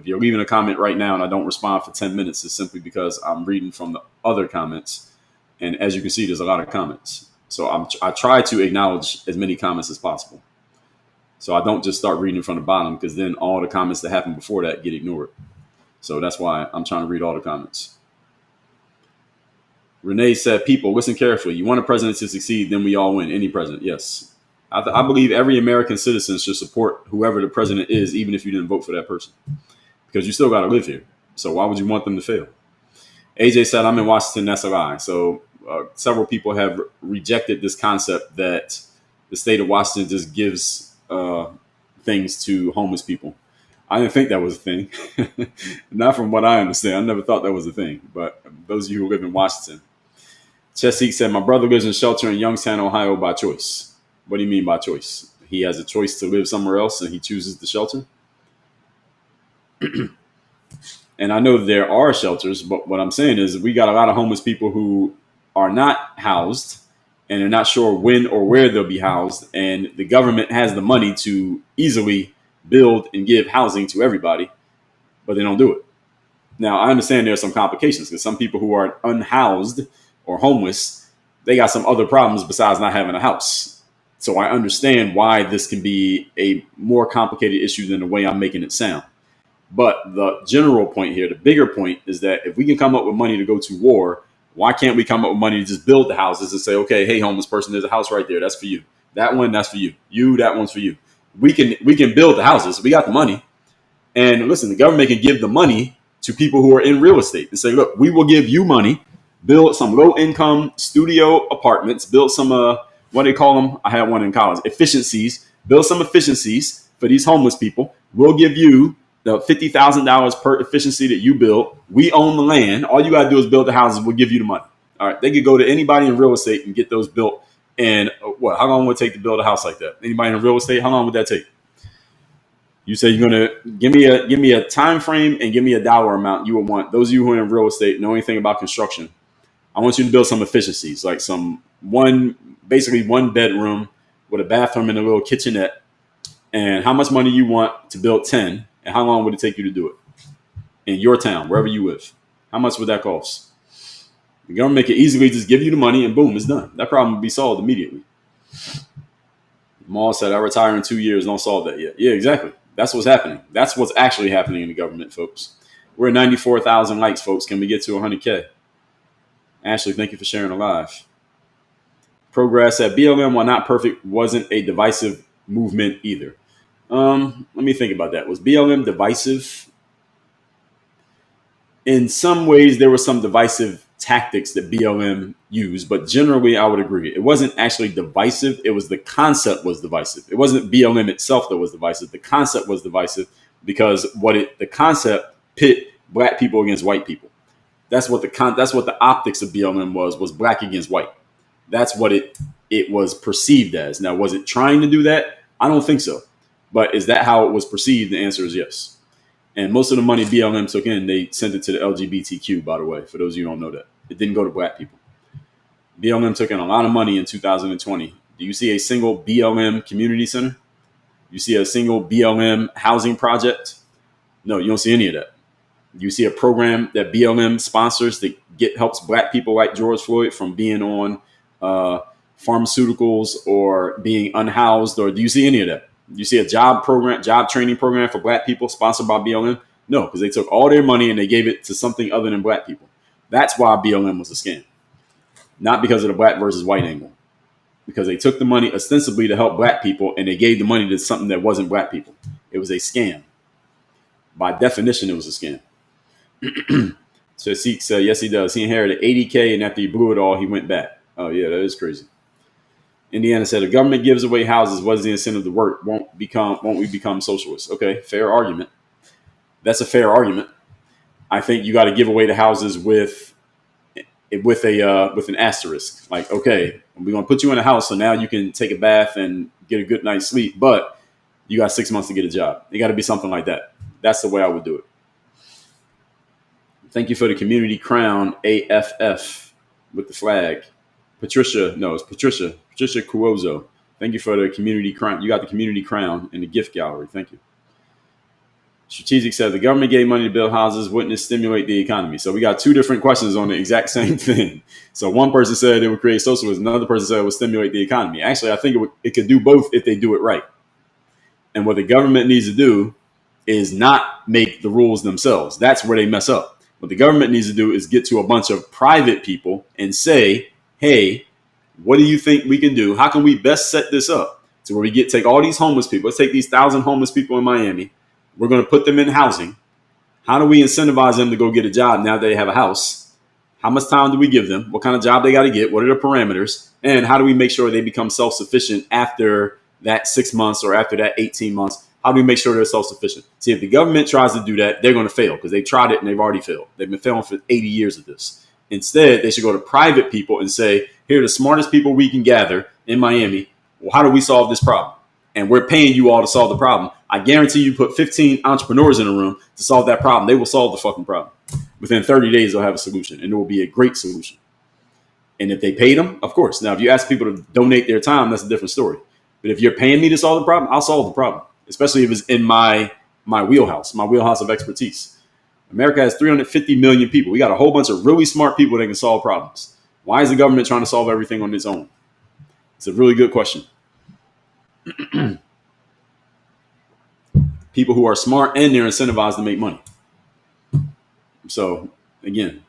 S1: you're leaving a comment right now and I don't respond for 10 minutes, it's simply because I'm reading from the other comments. And as you can see, there's a lot of comments. So I try to acknowledge as many comments as possible. So I don't just start reading from the bottom, because then all the comments that happened before that get ignored. So that's why I'm trying to read all the comments. Renee said, people, listen carefully. You want a president to succeed, then we all win. Any president. Yes. I believe every American citizen should support whoever the president is, even if you didn't vote for that person, because you still got to live here. So why would you want them to fail? AJ said, I'm in Washington. That's a lie. So several people have rejected this concept that the state of Washington just gives things to homeless people. I didn't think that was a thing. Not from what I understand. I never thought that was a thing. But those of you who live in Washington. Chesapeake said, my brother lives in a shelter in Youngstown, Ohio by choice. What do you mean by choice? He has a choice to live somewhere else and he chooses the shelter? And I know there are shelters, but what I'm saying is we got a lot of homeless people who are not housed and they're not sure when or where they'll be housed. And the government has the money to easily build and give housing to everybody, but they don't do it. Now, I understand there are some complications because some people who are unhoused or homeless, they got some other problems besides not having a house. So I understand why this can be a more complicated issue than the way I'm making it sound. But the general point here, the bigger point, is that if we can come up with money to go to war, why can't we come up with money to just build the houses and say, okay, hey, homeless person, there's a house right there. That's for you. That one, that's for you. You, that one's for you. We can build the houses. We got the money. And listen, the government can give the money to people who are in real estate and say, look, we will give you money, build some low income studio apartments, build some, what do they call them? I had one in college, efficiencies, build some efficiencies for these homeless people. We'll give you the $50,000 per efficiency that you build. We own the land. All you got to do is build the houses. We'll give you the money. All right. They could go to anybody in real estate and get those built. And how long would it take to build a house like that? Anybody in real estate? How long would that take? You say you're going to give me a time frame and give me a dollar amount you would want. Those of you who are in real estate, know anything about construction, I want you to build some efficiencies, like basically one bedroom with a bathroom and a little kitchenette. And how much money you want to build 10, and how long would it take you to do it in your town, wherever you live? How much would that cost? The government can easily just give you the money and boom, it's done. That problem would be solved immediately. Maul said, I retire in 2 years. Don't solve that yet. Yeah, exactly. That's what's happening. That's what's actually happening in the government, folks. We're at 94,000 likes, folks. Can we get to 100K? Ashley, thank you for sharing a live. Progress said, BLM, while not perfect, wasn't a divisive movement either. Let me think about that. Was BLM divisive? In some ways, there were some divisive tactics that BLM used, but generally I would agree. It wasn't actually divisive. It was the concept was divisive. It wasn't BLM itself that was divisive. The concept was divisive because the concept pit black people against white people. That's what the optics of BLM was black against white. That's what it was perceived as. Now, was it trying to do that? I don't think so. But is that how it was perceived? The answer is yes. And most of the money BLM took in, they sent it to the LGBTQ, by the way, for those of you who don't know that. It didn't go to black people. BLM took in a lot of money in 2020. Do you see a single BLM community center? You see a single BLM housing project? No, you don't see any of that. You see a program that BLM sponsors that helps black people like George Floyd from being on pharmaceuticals or being unhoused? Or do you see any of that? You see a job training program for black people sponsored by BLM? No, because they took all their money and they gave it to something other than black people. That's why BLM was a scam. Not because of the black versus white angle. Because they took the money ostensibly to help black people and they gave the money to something that wasn't black people. It was a scam. By definition, it was a scam. So Seek said, yes, he does. He inherited $80K and after he blew it all, he went back. Oh, yeah, that is crazy. Indiana said, if government gives away houses, what is the incentive to work? Won't we become socialists? Okay, fair argument. That's a fair argument. I think you got to give away the houses with an asterisk. Like, okay, we're going to put you in a house so now you can take a bath and get a good night's sleep, but you got 6 months to get a job. It got to be something like that. That's the way I would do it. Thank you for the community crown, AFF, with the flag. Patricia Cuozo. Thank you for the community crown. You got the community crown in the gift gallery. Thank you. Strategic said the government gave money to build houses. Wouldn't it stimulate the economy? So we got two different questions on the exact same thing. So one person said it would create socialism. Another person said it would stimulate the economy. Actually, I think it could do both if they do it right. And what the government needs to do is not make the rules themselves. That's where they mess up. What the government needs to do is get to a bunch of private people and say, hey, what do you think we can do? How can we best set this up to where we take all these homeless people? Let's take these 1,000 homeless people in Miami. We're going to put them in housing. How do we incentivize them to go get a job now that they have a house? How much time do we give them? What kind of job they got to get? What are the parameters? And how do we make sure they become self-sufficient after that 6 months or after that 18 months? How do we make sure they're self-sufficient? See, if the government tries to do that, they're going to fail because they've tried it and they've already failed. They've been failing for 80 years of this. Instead, they should go to private people and say, here are the smartest people we can gather in Miami. Well, how do we solve this problem? And we're paying you all to solve the problem. I guarantee you put 15 entrepreneurs in a room to solve that problem. They will solve the fucking problem. Within 30 days, they'll have a solution, and it will be a great solution. And if they pay them, of course. Now, if you ask people to donate their time, that's a different story. But if you're paying me to solve the problem, I'll solve the problem, especially if it's in my wheelhouse of expertise. America has 350 million people. We got a whole bunch of really smart people that can solve problems. Why is the government trying to solve everything on its own? It's a really good question. People who are smart and they're incentivized to make money. So again,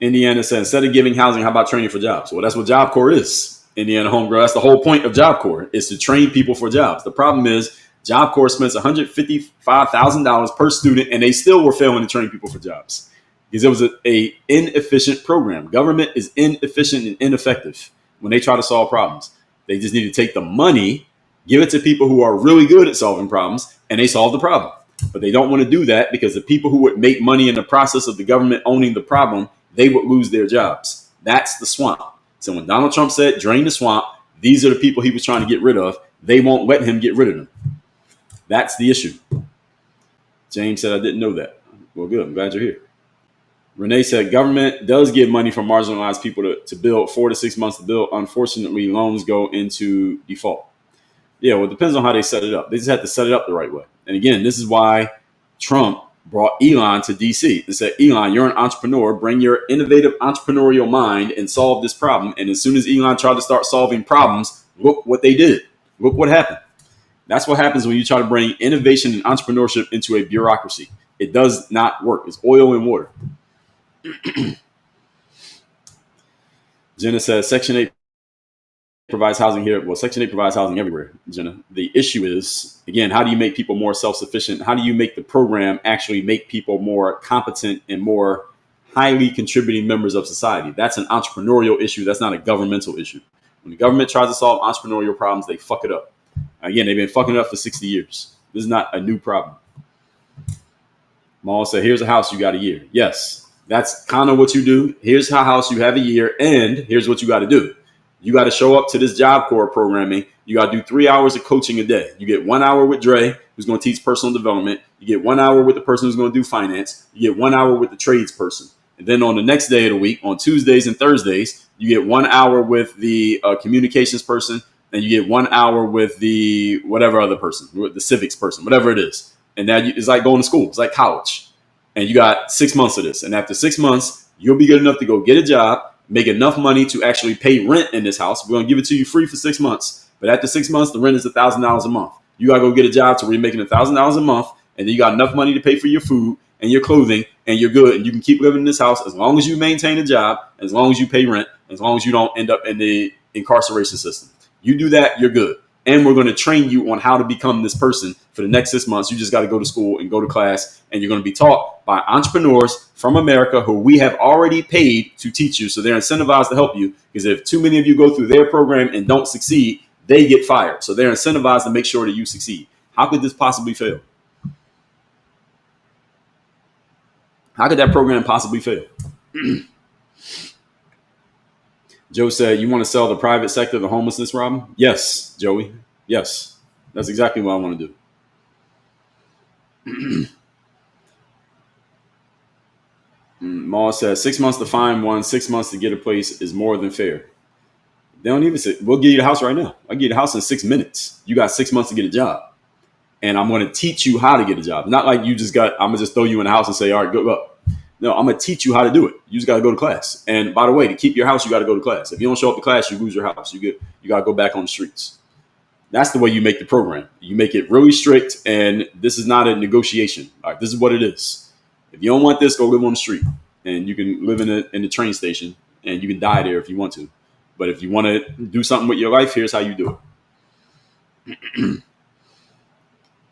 S1: Indiana said, instead of giving housing, how about training for jobs? Well, that's what Job Corps is. Indiana Homegirl. That's the whole point of Job Corps, is to train people for jobs. The problem is Job Corps spends $155,000 per student, and they still were failing to train people for jobs because it was a inefficient program. Government is inefficient and ineffective when they try to solve problems. They just need to take the money, give it to people who are really good at solving problems, and they solve the problem. But they don't want to do that because the people who would make money in the process of the government owning the problem, they would lose their jobs. That's the swamp. So when Donald Trump said, drain the swamp, these are the people he was trying to get rid of. They won't let him get rid of them. That's the issue. James said, I didn't know that. Well, good. I'm glad you're here. Renee said, government does give money for marginalized people to build 4 to 6 months to build. Unfortunately, loans go into default. Yeah, well, it depends on how they set it up. They just have to set it up the right way. And again, this is why Trump brought Elon to D.C. and said, Elon, you're an entrepreneur. Bring your innovative entrepreneurial mind and solve this problem. And as soon as Elon tried to start solving problems, look what they did. Look what happened. That's what happens when you try to bring innovation and entrepreneurship into a bureaucracy. It does not work. It's oil and water. Jenna says, Section 8 provides housing here. Well, Section 8 provides housing everywhere, Jenna. The issue is, again, how do you make people more self-sufficient? How do you make the program actually make people more competent and more highly contributing members of society? That's an entrepreneurial issue. That's not a governmental issue. When the government tries to solve entrepreneurial problems, they fuck it up. Again, they've been fucking it up for 60 years. This is not a new problem. Maul said, here's a house, you got a year. Yes, that's kind of what you do. Here's a house, you have a year, and here's what you got to do. You got to show up to this Job Corps programming. You got to do 3 hours of coaching a day. You get 1 hour with Dre, who's going to teach personal development. You get 1 hour with the person who's going to do finance. You get 1 hour with the trades person. And then on the next day of the week, on Tuesdays and Thursdays, you get 1 hour with the communications person, and you get 1 hour with the whatever other person, with the civics person, whatever it is. And that it's like going to school. It's like college. And you got 6 months of this. And after 6 months, you'll be good enough to go get a job, make enough money to actually pay rent in this house. We're going to give it to you free for 6 months. But after 6 months, the rent is $1,000 a month. You got to go get a job to where you're making $1,000 a month. And then you got enough money to pay for your food and your clothing, and you're good. And you can keep living in this house as long as you maintain a job, as long as you pay rent, as long as you don't end up in the incarceration system. You do that, you're good. And we're going to train you on how to become this person for the next 6 months. You just got to go to school and go to class, and you're going to be taught by entrepreneurs from America who we have already paid to teach you. So they're incentivized to help you, because if too many of you go through their program and don't succeed, they get fired. So they're incentivized to make sure that you succeed. How could this possibly fail? How could that program possibly fail? Joe said, you want to sell the private sector, the homelessness problem? Yes, Joey. Yes. That's exactly what I want to do. Maul says 6 months to find one, 6 months to get a place is more than fair. They don't even say, we'll give you the house right now. I'll give you the house in 6 minutes. You got 6 months to get a job. And I'm going to teach you how to get a job. Not like I'm going to just throw you in the house and say, all right, go up. No, I'm going to teach you how to do it. You just got to go to class. And by the way, to keep your house, you got to go to class. If you don't show up to class, you lose your house. You got to go back on the streets. That's the way you make the program. You make it really strict, and this is not a negotiation. All right, this is what it is. If you don't want this, go live on the street. And you can live in the train station, and you can die there if you want to. But if you want to do something with your life, here's how you do it.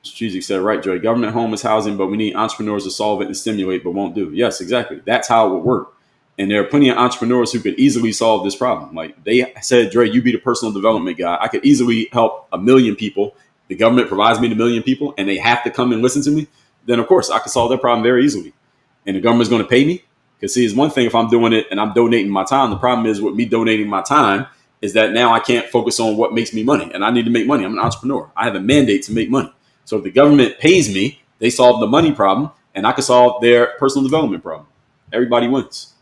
S1: Strategic said, right, Joy, government home is housing, but we need entrepreneurs to solve it and stimulate, but won't do. Yes, exactly. That's how it would work. And there are plenty of entrepreneurs who could easily solve this problem. Like they said, Dre, you be the personal development guy. I could easily help 1 million people. The government provides me the 1 million people and they have to come and listen to me. Then, of course, I can solve that problem very easily. And the government's going to pay me. Because, see, it's one thing if I'm doing it and I'm donating my time. The problem is with me donating my time is that now I can't focus on what makes me money. And I need to make money. I'm an entrepreneur. I have a mandate to make money. So if the government pays me, they solve the money problem and I can solve their personal development problem. Everybody wins.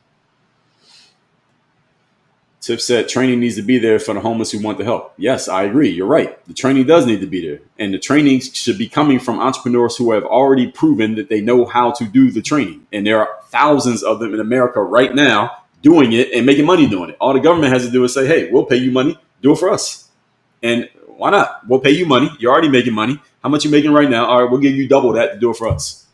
S1: Tiff said training needs to be there for the homeless who want the help. Yes, I agree. You're right. The training does need to be there. And the training should be coming from entrepreneurs who have already proven that they know how to do the training. And there are thousands of them in America right now doing it and making money doing it. All the government has to do is say, hey, we'll pay you money. Do it for us. And why not? We'll pay you money. You're already making money. How much you making right now? All right, we'll give you double that to do it for us.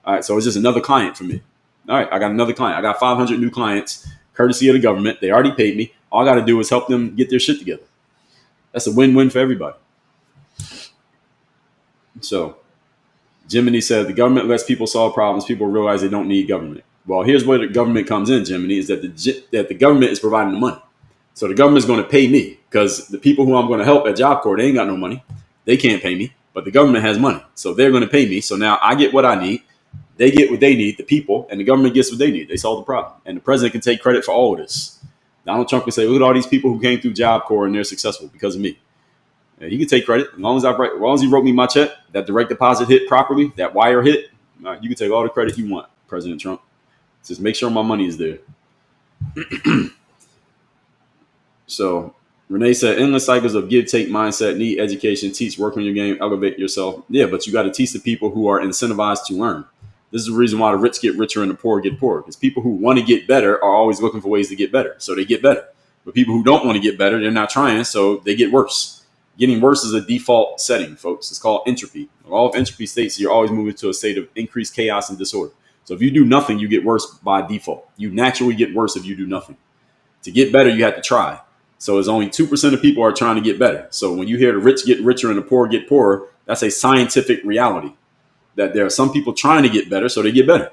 S1: All right, so it's just another client for me. All right, I got another client. I got 500 new clients. Courtesy of the government. They already paid me. All I got to do is help them get their shit together. That's a win-win for everybody. So Jiminy said the government lets people solve problems. People realize they don't need government. Well, here's where the government comes in, Jiminy, is that the government is providing the money. So the government is going to pay me because the people who I'm going to help at Job Corps, they ain't got no money. They can't pay me, but the government has money. So they're going to pay me. So now I get what I need. They get what they need, the people, and the government gets what they need. They solve the problem. And the president can take credit for all of this. Donald Trump can say, look at all these people who came through Job Corps and they're successful because of me. Yeah, he can take credit. As long as he wrote me my check, that direct deposit hit properly, that wire hit, you can take all the credit you want, President Trump. Just make sure my money is there. So Renee said, endless cycles of give, take mindset, need education, teach, work on your game, elevate yourself. Yeah, but you got to teach the people who are incentivized to learn. This is the reason why the rich get richer and the poor get poorer. Because people who want to get better are always looking for ways to get better. So they get better. But people who don't want to get better, they're not trying. So they get worse. Getting worse is a default setting, folks. It's called entropy. The law of entropy states you're always moving to a state of increased chaos and disorder. So if you do nothing, you get worse by default. You naturally get worse if you do nothing. To get better, you have to try. So it's only 2% of people are trying to get better. So when you hear the rich get richer and the poor get poorer, that's a scientific reality. That there are some people trying to get better, so they get better.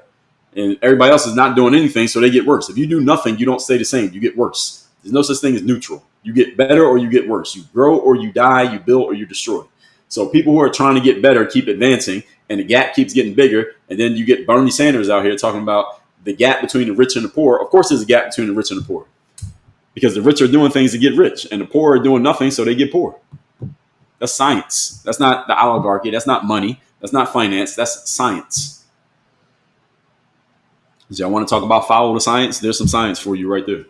S1: And everybody else is not doing anything, so they get worse. If you do nothing, you don't stay the same. You get worse. There's no such thing as neutral. You get better or you get worse. You grow or you die. You build or you destroy. So people who are trying to get better keep advancing, and the gap keeps getting bigger. And then you get Bernie Sanders out here talking about the gap between the rich and the poor. Of course, there's a gap between the rich and the poor. Because the rich are doing things to get rich, and the poor are doing nothing, so they get poor. That's science. That's not the oligarchy. That's not money. That's not finance. That's science. Do y'all want to talk about follow the science? There's some science for you right there.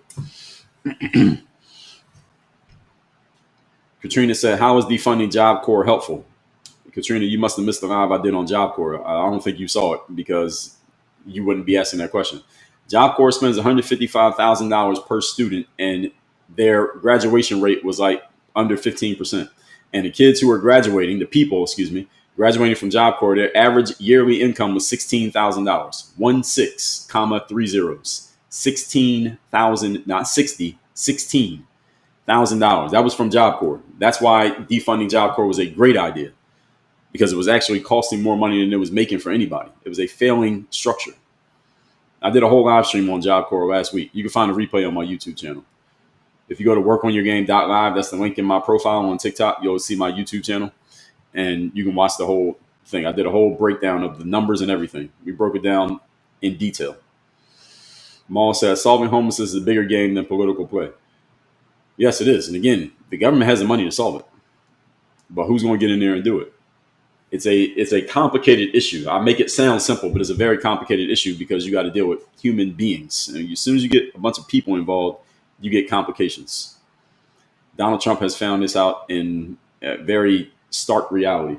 S1: Katrina said, how is defunding Job Corps helpful? Katrina, you must have missed the live I did on Job Corps. I don't think you saw it because you wouldn't be asking that question. Job Corps spends $155,000 per student, and their graduation rate was like under 15%. And the kids who are graduating, graduating from Job Corps, their average yearly income was $16,000. 16, comma 3 zeros. 16,000, not 60, $16,000. That was from Job Corps. That's why defunding Job Corps was a great idea, because it was actually costing more money than it was making for anybody. It was a failing structure. I did a whole live stream on Job Corps last week. You can find a replay on my YouTube channel. If you go to workonyourgame.live, that's the link in my profile on TikTok. You'll see my YouTube channel, and you can watch the whole thing. I did a whole breakdown of the numbers and everything. We broke it down in detail. Maul says, solving homelessness is a bigger game than political play. Yes, it is. And again, the government has the money to solve it. But who's going to get in there and do it? It's a complicated issue. I make it sound simple, but it's a very complicated issue because you got to deal with human beings. And as soon as you get a bunch of people involved, you get complications. Donald Trump has found this out in very stark reality.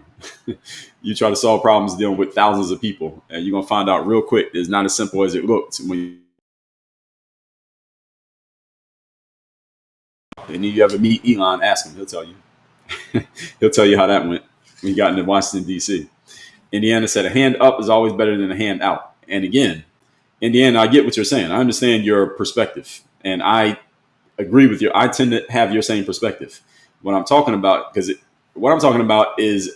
S1: You try to solve problems dealing with thousands of people, and you're gonna find out real quick it's not as simple as it looked. And you ever meet Elon, ask him, he'll tell you. He'll tell you how that went when he got into Washington, D.C. Indiana said a hand up is always better than a hand out. And again, Indiana, I get what you're saying. I understand your perspective, and I agree with you. I tend to have your same perspective. What I'm talking about, what I'm talking about is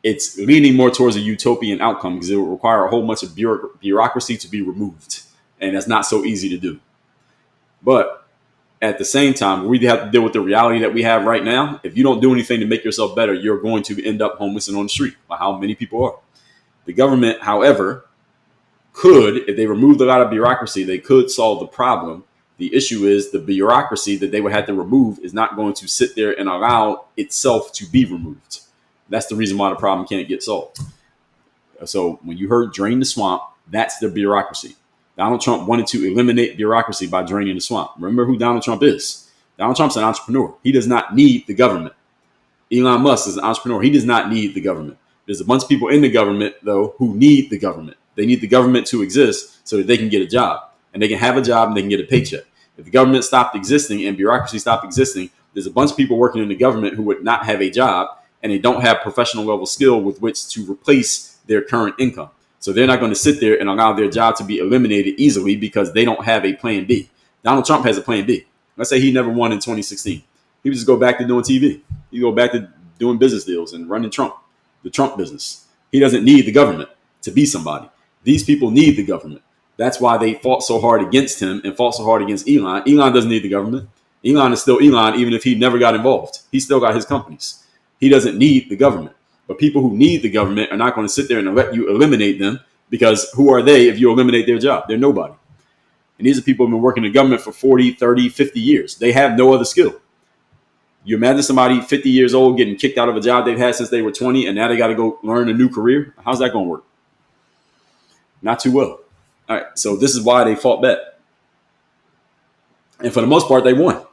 S1: it's leaning more towards a utopian outcome because it will require a whole bunch of bureaucracy to be removed, and that's not so easy to do. But at the same time, we have to deal with the reality that we have right now. If you don't do anything to make yourself better, you're going to end up homeless and on the street, like how many people are. The government, however, could, if they removed a lot of bureaucracy, they could solve the problem. The issue is the bureaucracy that they would have to remove is not going to sit there and allow itself to be removed. That's the reason why the problem can't get solved. So when you heard drain the swamp, that's the bureaucracy. Donald Trump wanted to eliminate bureaucracy by draining the swamp. Remember who Donald Trump is. Donald Trump's an entrepreneur. He does not need the government. Elon Musk is an entrepreneur. He does not need the government. There's a bunch of people in the government, though, who need the government. They need the government to exist so that they can get a job. And they can have a job and they can get a paycheck. If the government stopped existing and bureaucracy stopped existing, there's a bunch of people working in the government who would not have a job, and they don't have professional level skill with which to replace their current income. So they're not going to sit there and allow their job to be eliminated easily because they don't have a plan B. Donald Trump has a plan B. Let's say he never won in 2016. He would just go back to doing TV. He'd go back to doing business deals and running the Trump business. He doesn't need the government to be somebody. These people need the government. That's why they fought so hard against him and fought so hard against Elon. Elon doesn't need the government. Elon is still Elon, even if he never got involved. He still got his companies. He doesn't need the government. But people who need the government are not going to sit there and let you eliminate them, because who are they if you eliminate their job? They're nobody. And these are people who have been working in the government for 40, 30, 50 years. They have no other skill. You imagine somebody 50 years old getting kicked out of a job they've had since they were 20, and now they got to go learn a new career? How's that going to work? Not too well. All right, so this is why they fought back. And for the most part, they won.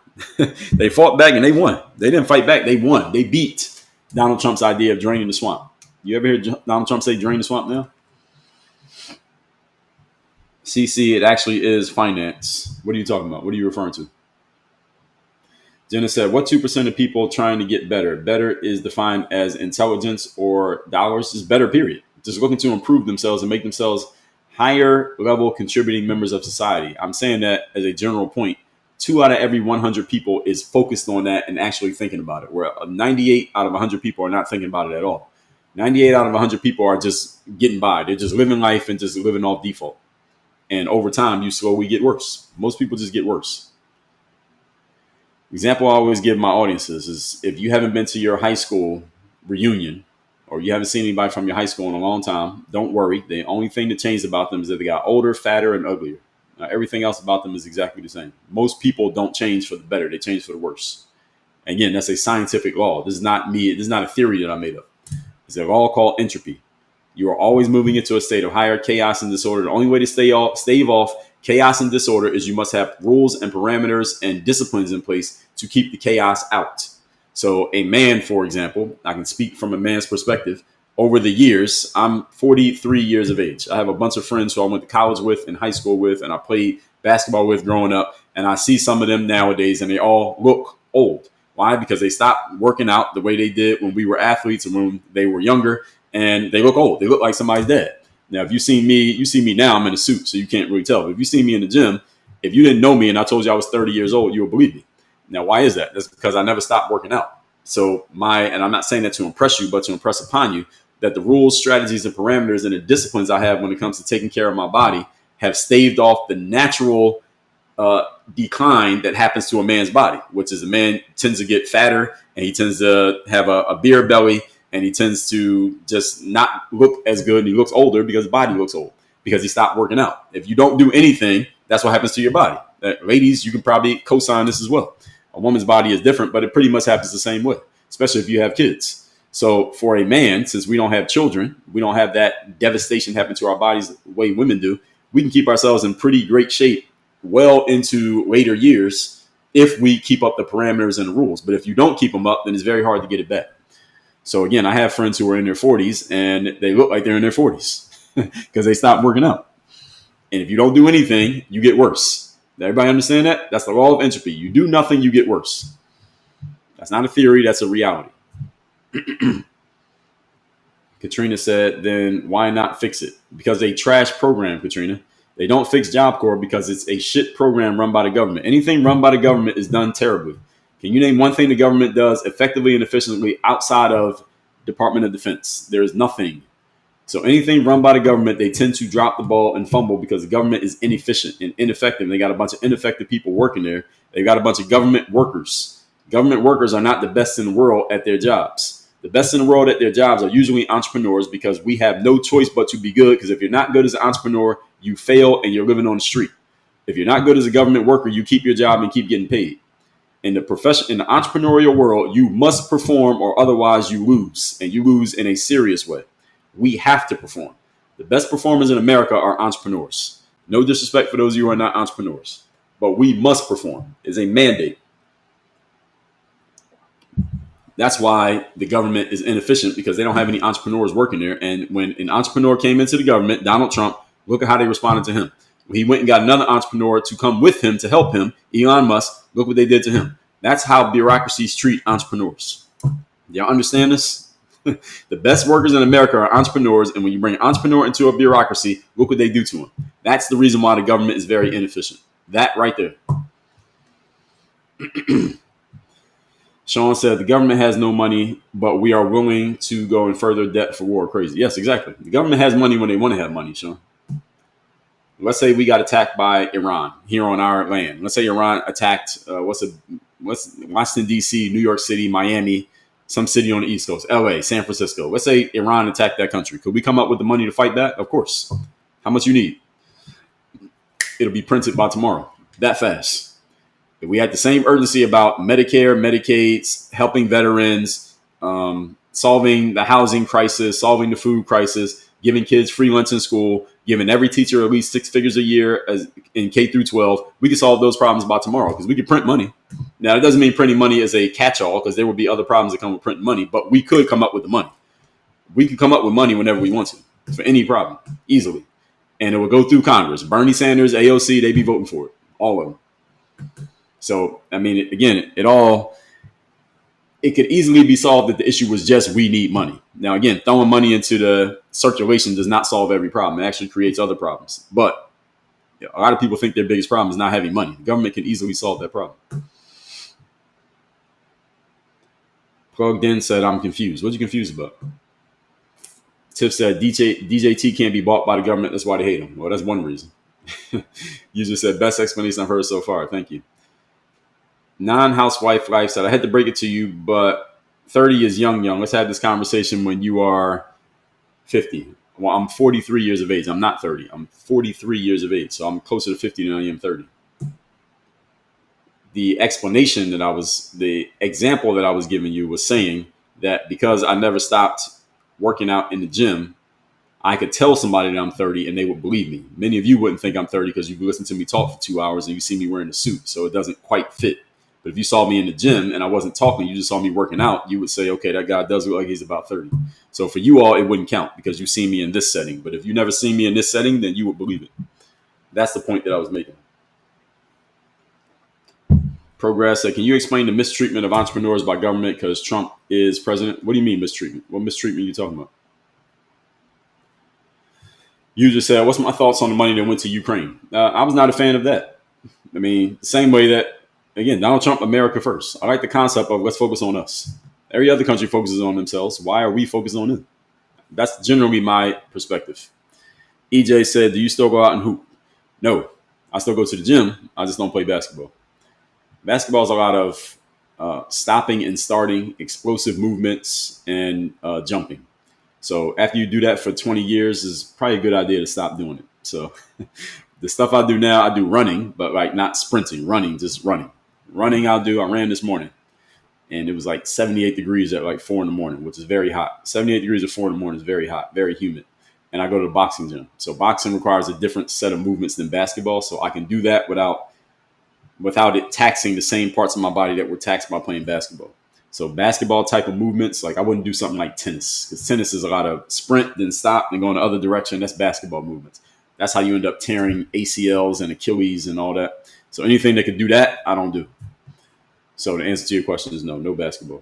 S1: They fought back and they won. They didn't fight back. They won. They beat Donald Trump's idea of draining the swamp. You ever hear Donald Trump say drain the swamp now? CC, it actually is finance. What are you talking about? What are you referring to? Jenna said, what 2% of people trying to get better? Better is defined as intelligence or dollars. Is better, period. Just looking to improve themselves and make themselves higher level contributing members of society. I'm saying that as a general point. 2 out of every 100 people is focused on that and actually thinking about it, where 98 out of 100 people are not thinking about it at all. 98 out of 100 people are just getting by. They're just living life and just living off default. And over time, you slowly get worse. Most people just get worse. Example I always give my audiences is if you haven't been to your high school reunion or you haven't seen anybody from your high school in a long time, don't worry. The only thing that changed about them is that they got older, fatter, and uglier. Everything else about them is exactly the same. Most people don't change for the better. They change for the worse. And again, that's a scientific law. This is not me. This is not a theory that I made up. It's a law called entropy. You are always moving into a state of higher chaos and disorder. The only way to stave off chaos and disorder is you must have rules and parameters and disciplines in place to keep the chaos out. So a man, for example, I can speak from a man's perspective. Over the years, I'm 43 years of age. I have a bunch of friends who I went to college with and high school with, and I played basketball with growing up. And I see some of them nowadays, and they all look old. Why? Because they stopped working out the way they did when we were athletes and when they were younger, and they look old. They look like somebody's dad. Now, if you see me now, I'm in a suit, so you can't really tell. But if you see me in the gym, if you didn't know me and I told you I was 30 years old, you would believe me. Now, why is that? That's because I never stopped working out. So and I'm not saying that to impress you, but to impress upon you that the rules, strategies, and parameters and the disciplines I have when it comes to taking care of my body have staved off the natural decline that happens to a man's body, which is a man tends to get fatter and he tends to have a beer belly and he tends to just not look as good and he looks older because his body looks old because he stopped working out. If you don't do anything, that's what happens to your body. Ladies, you can probably co-sign this as well. A woman's body is different, but it pretty much happens the same way, especially if you have kids. So for a man, since we don't have children, we don't have that devastation happen to our bodies the way women do, we can keep ourselves in pretty great shape well into later years if we keep up the parameters and the rules. But if you don't keep them up, then it's very hard to get it back. So again, I have friends who are in their 40s and they look like they're in their 40s because they stopped working out. And if you don't do anything, you get worse. Everybody understand that? That's the law of entropy. You do nothing, you get worse. That's not a theory, that's a reality. Katrina said, then why not fix it? Because they trash program, Katrina. They don't fix Job Corps because it's a shit program run by the government. Anything run by the government is done terribly. Can you name one thing the government does effectively and efficiently outside of Department of Defense? There is nothing. So anything run by the government, they tend to drop the ball and fumble because the government is inefficient and ineffective. They got a bunch of ineffective people working there. They got a bunch of government workers. Government workers are not the best in the world at their jobs. The best in the world at their jobs are usually entrepreneurs because we have no choice but to be good. Because if you're not good as an entrepreneur, you fail and you're living on the street. If you're not good as a government worker, you keep your job and keep getting paid. In the profession, in the entrepreneurial world, you must perform or otherwise you lose, and you lose in a serious way. We have to perform. The best performers in America are entrepreneurs. No disrespect for those of you who are not entrepreneurs, but we must perform. It's a mandate. That's why the government is inefficient because they don't have any entrepreneurs working there. And when an entrepreneur came into the government, Donald Trump, look at how they responded to him. He went and got another entrepreneur to come with him to help him, Elon Musk. Look what they did to him. That's how bureaucracies treat entrepreneurs. Y'all understand this? The best workers in America are entrepreneurs. And when you bring an entrepreneur into a bureaucracy, look what they do to him. That's the reason why the government is very inefficient. That right there. Sean said, the government has no money, but we are willing to go in further debt for war. Crazy. Yes, exactly. The government has money when they want to have money, Sean. Let's say we got attacked by Iran here on our land. Let's say Iran attacked, Washington, D.C., New York City, Miami, some city on the East Coast, L.A., San Francisco. Let's say Iran attacked that country. Could we come up with the money to fight that? Of course. How much you need? It'll be printed by tomorrow. That fast. If we had the same urgency about Medicare, Medicaid, helping veterans, solving the housing crisis, solving the food crisis, giving kids free lunch in school, giving every teacher at least 6 figures a year in K through 12, we could solve those problems by tomorrow because we could print money. Now, it doesn't mean printing money is a catch-all because there will be other problems that come with printing money, but we could come up with the money. We could come up with money whenever we want to for any problem, easily. And it will go through Congress. Bernie Sanders, AOC, they be voting for it, all of them. So, I mean, again, it could easily be solved if the issue was just we need money. Now, again, throwing money into the circulation does not solve every problem. It actually creates other problems. But a lot of people think their biggest problem is not having money. The government can easily solve that problem. Plugged in said, I'm confused. What are you confused about? Tiff said, DJT can't be bought by the government. That's why they hate him. Well, that's one reason. You just said, best explanation I've heard so far. Thank you. Non-housewife life said, I had to break it to you, but 30 is young. Let's have this conversation when you are 50. Well, I'm 43 years of age. I'm not 30. I'm 43 years of age. So I'm closer to 50 than I am 30. The example that I was giving you was saying that because I never stopped working out in the gym, I could tell somebody that I'm 30 and they would believe me. Many of you wouldn't think I'm 30 because you've listened to me talk for 2 hours and you see me wearing a suit. So it doesn't quite fit. But if you saw me in the gym and I wasn't talking, you just saw me working out, you would say, okay, that guy does look like he's about 30. So for you all, it wouldn't count because you see me in this setting. But if you never seen me in this setting, then you would believe it. That's the point that I was making. Progress said, can you explain the mistreatment of entrepreneurs by government because Trump is president? What do you mean mistreatment? What mistreatment are you talking about? You just said, what's my thoughts on the money that went to Ukraine? I was not a fan of that. I mean, the same way that, again, Donald Trump, America first. I like the concept of let's focus on us. Every other country focuses on themselves. Why are we focused on them? That's generally my perspective. EJ said, do you still go out and hoop? No, I still go to the gym. I just don't play basketball. Basketball is a lot of stopping and starting, explosive movements, and jumping. So after you do that for 20 years, it's probably a good idea to stop doing it. So the stuff I do now, I do running, but like not sprinting, running, just running. Running I ran this morning. and it was like 78 degrees at like 4 in the morning, which is very hot. 78 degrees at 4 in the morning is very hot, very humid. And I go to the boxing gym. So boxing requires a different set of movements than basketball. So I can do that without it taxing the same parts of my body that were taxed by playing basketball. So basketball type of movements, like I wouldn't do something like tennis, because tennis is a lot of sprint, then stop, then go in the other direction. That's basketball movements. That's how you end up tearing ACLs and Achilles and all that. So anything that could do that, I don't do. So the answer to your question is no basketball.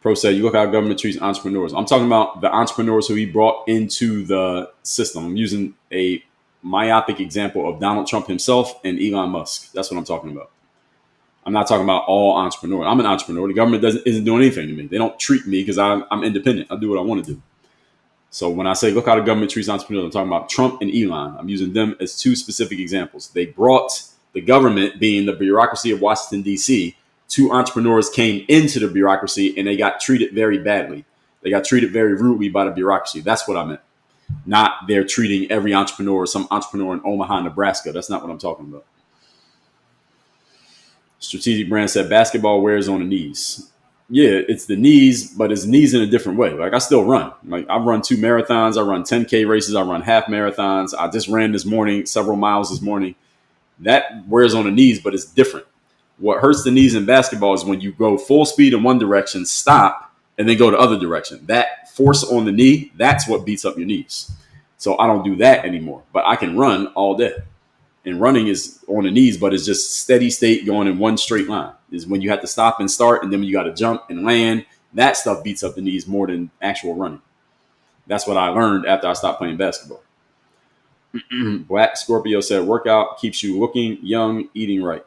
S1: Pro said, you look how government treats entrepreneurs. I'm talking about the entrepreneurs who he brought into the system. I'm using a myopic example of Donald Trump himself and Elon Musk. That's what I'm talking about. I'm not talking about all entrepreneurs. I'm an entrepreneur. The government isn't doing anything to me. They don't treat me because I'm independent. I do what I want to do. So when I say, look how the government treats entrepreneurs, I'm talking about Trump and Elon. I'm using them as two specific examples. They brought the government, being the bureaucracy of Washington, D.C., two entrepreneurs came into the bureaucracy and they got treated very badly. They got treated very rudely by the bureaucracy. That's what I meant. Not they're treating every entrepreneur, some entrepreneur in Omaha, Nebraska. That's not what I'm talking about. Strategic Brand said basketball wears on the knees. Yeah, it's the knees, but it's knees in a different way. Like I still run. Like I run 2 marathons. I run 10K races. I run half marathons. I just ran this morning, several miles this morning. That wears on the knees, but it's different. What hurts the knees in basketball is when you go full speed in one direction, stop, and then go the other direction. That force on the knee, that's what beats up your knees. So I don't do that anymore, but I can run all day. And running is on the knees, but it's just steady state going in one straight line. Is when you have to stop and start, and then when you got to jump and land, that stuff beats up the knees more than actual running. That's what I learned after I stopped playing basketball. Black Scorpio said, workout keeps you looking young, eating right.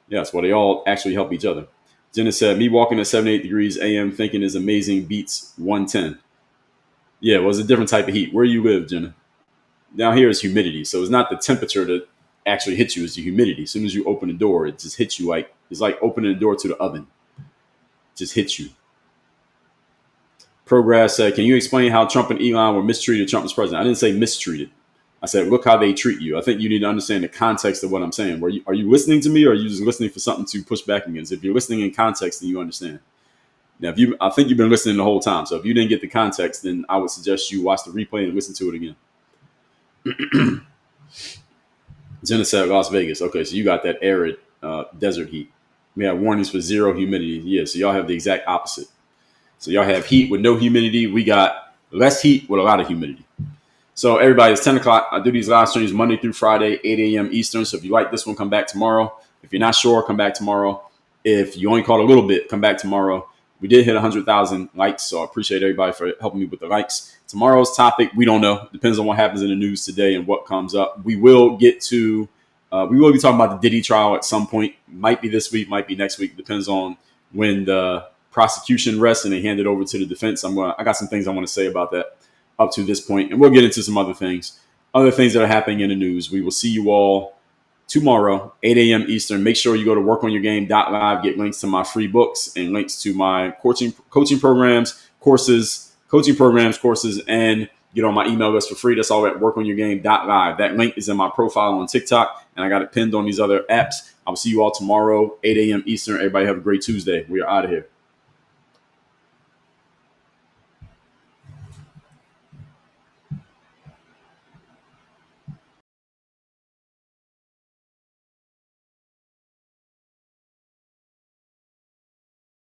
S1: Yes, well, they all actually help each other. Jenna said, me walking at 78 degrees AM thinking is amazing beats 110. Yeah, well, it's a different type of heat. Where you live, Jenna? Down here is humidity. So it's not the temperature that actually hits you, it's the humidity. As soon as you open the door, it just hits you like, it's like opening the door to the oven. It just hits you. Progress said, can you explain how Trump and Elon were mistreated Trump as president? I didn't say mistreated. I said, look how they treat you. I think you need to understand the context of what I'm saying. Are you listening to me, or are you just listening for something to push back against? If you're listening in context, then you understand. Now, I think you've been listening the whole time. So if you didn't get the context, then I would suggest you watch the replay and listen to it again. Jenna said Las Vegas. Okay, so you got that arid desert heat. We have warnings for zero humidity. Yeah, so y'all have the exact opposite. So y'all have heat with no humidity. We got less heat with a lot of humidity. So everybody, it's 10 o'clock. I do these live streams Monday through Friday, 8 a.m. Eastern. So if you like this one, come back tomorrow. If you're not sure, come back tomorrow. If you only caught a little bit, come back tomorrow. We did hit 100,000 likes, so I appreciate everybody for helping me with the likes. Tomorrow's topic, we don't know. Depends on what happens in the news today and what comes up. We will be talking about the Diddy trial at some point. Might be this week, might be next week. Depends on when the prosecution rests and they hand it over to the defense. I got some things I want to say about that up to this point, and we'll get into some other things that are happening in the news. We will see you all tomorrow, 8 a.m. Eastern. Make sure you go to workonyourgame.live, get links to my free books and links to my coaching programs, courses, and get on my email list for free. That's all at workonyourgame.live. That link is in my profile on TikTok, and I got it pinned on these other apps. I'll see you all tomorrow, 8 a.m. Eastern. Everybody have a great Tuesday. We are out of here.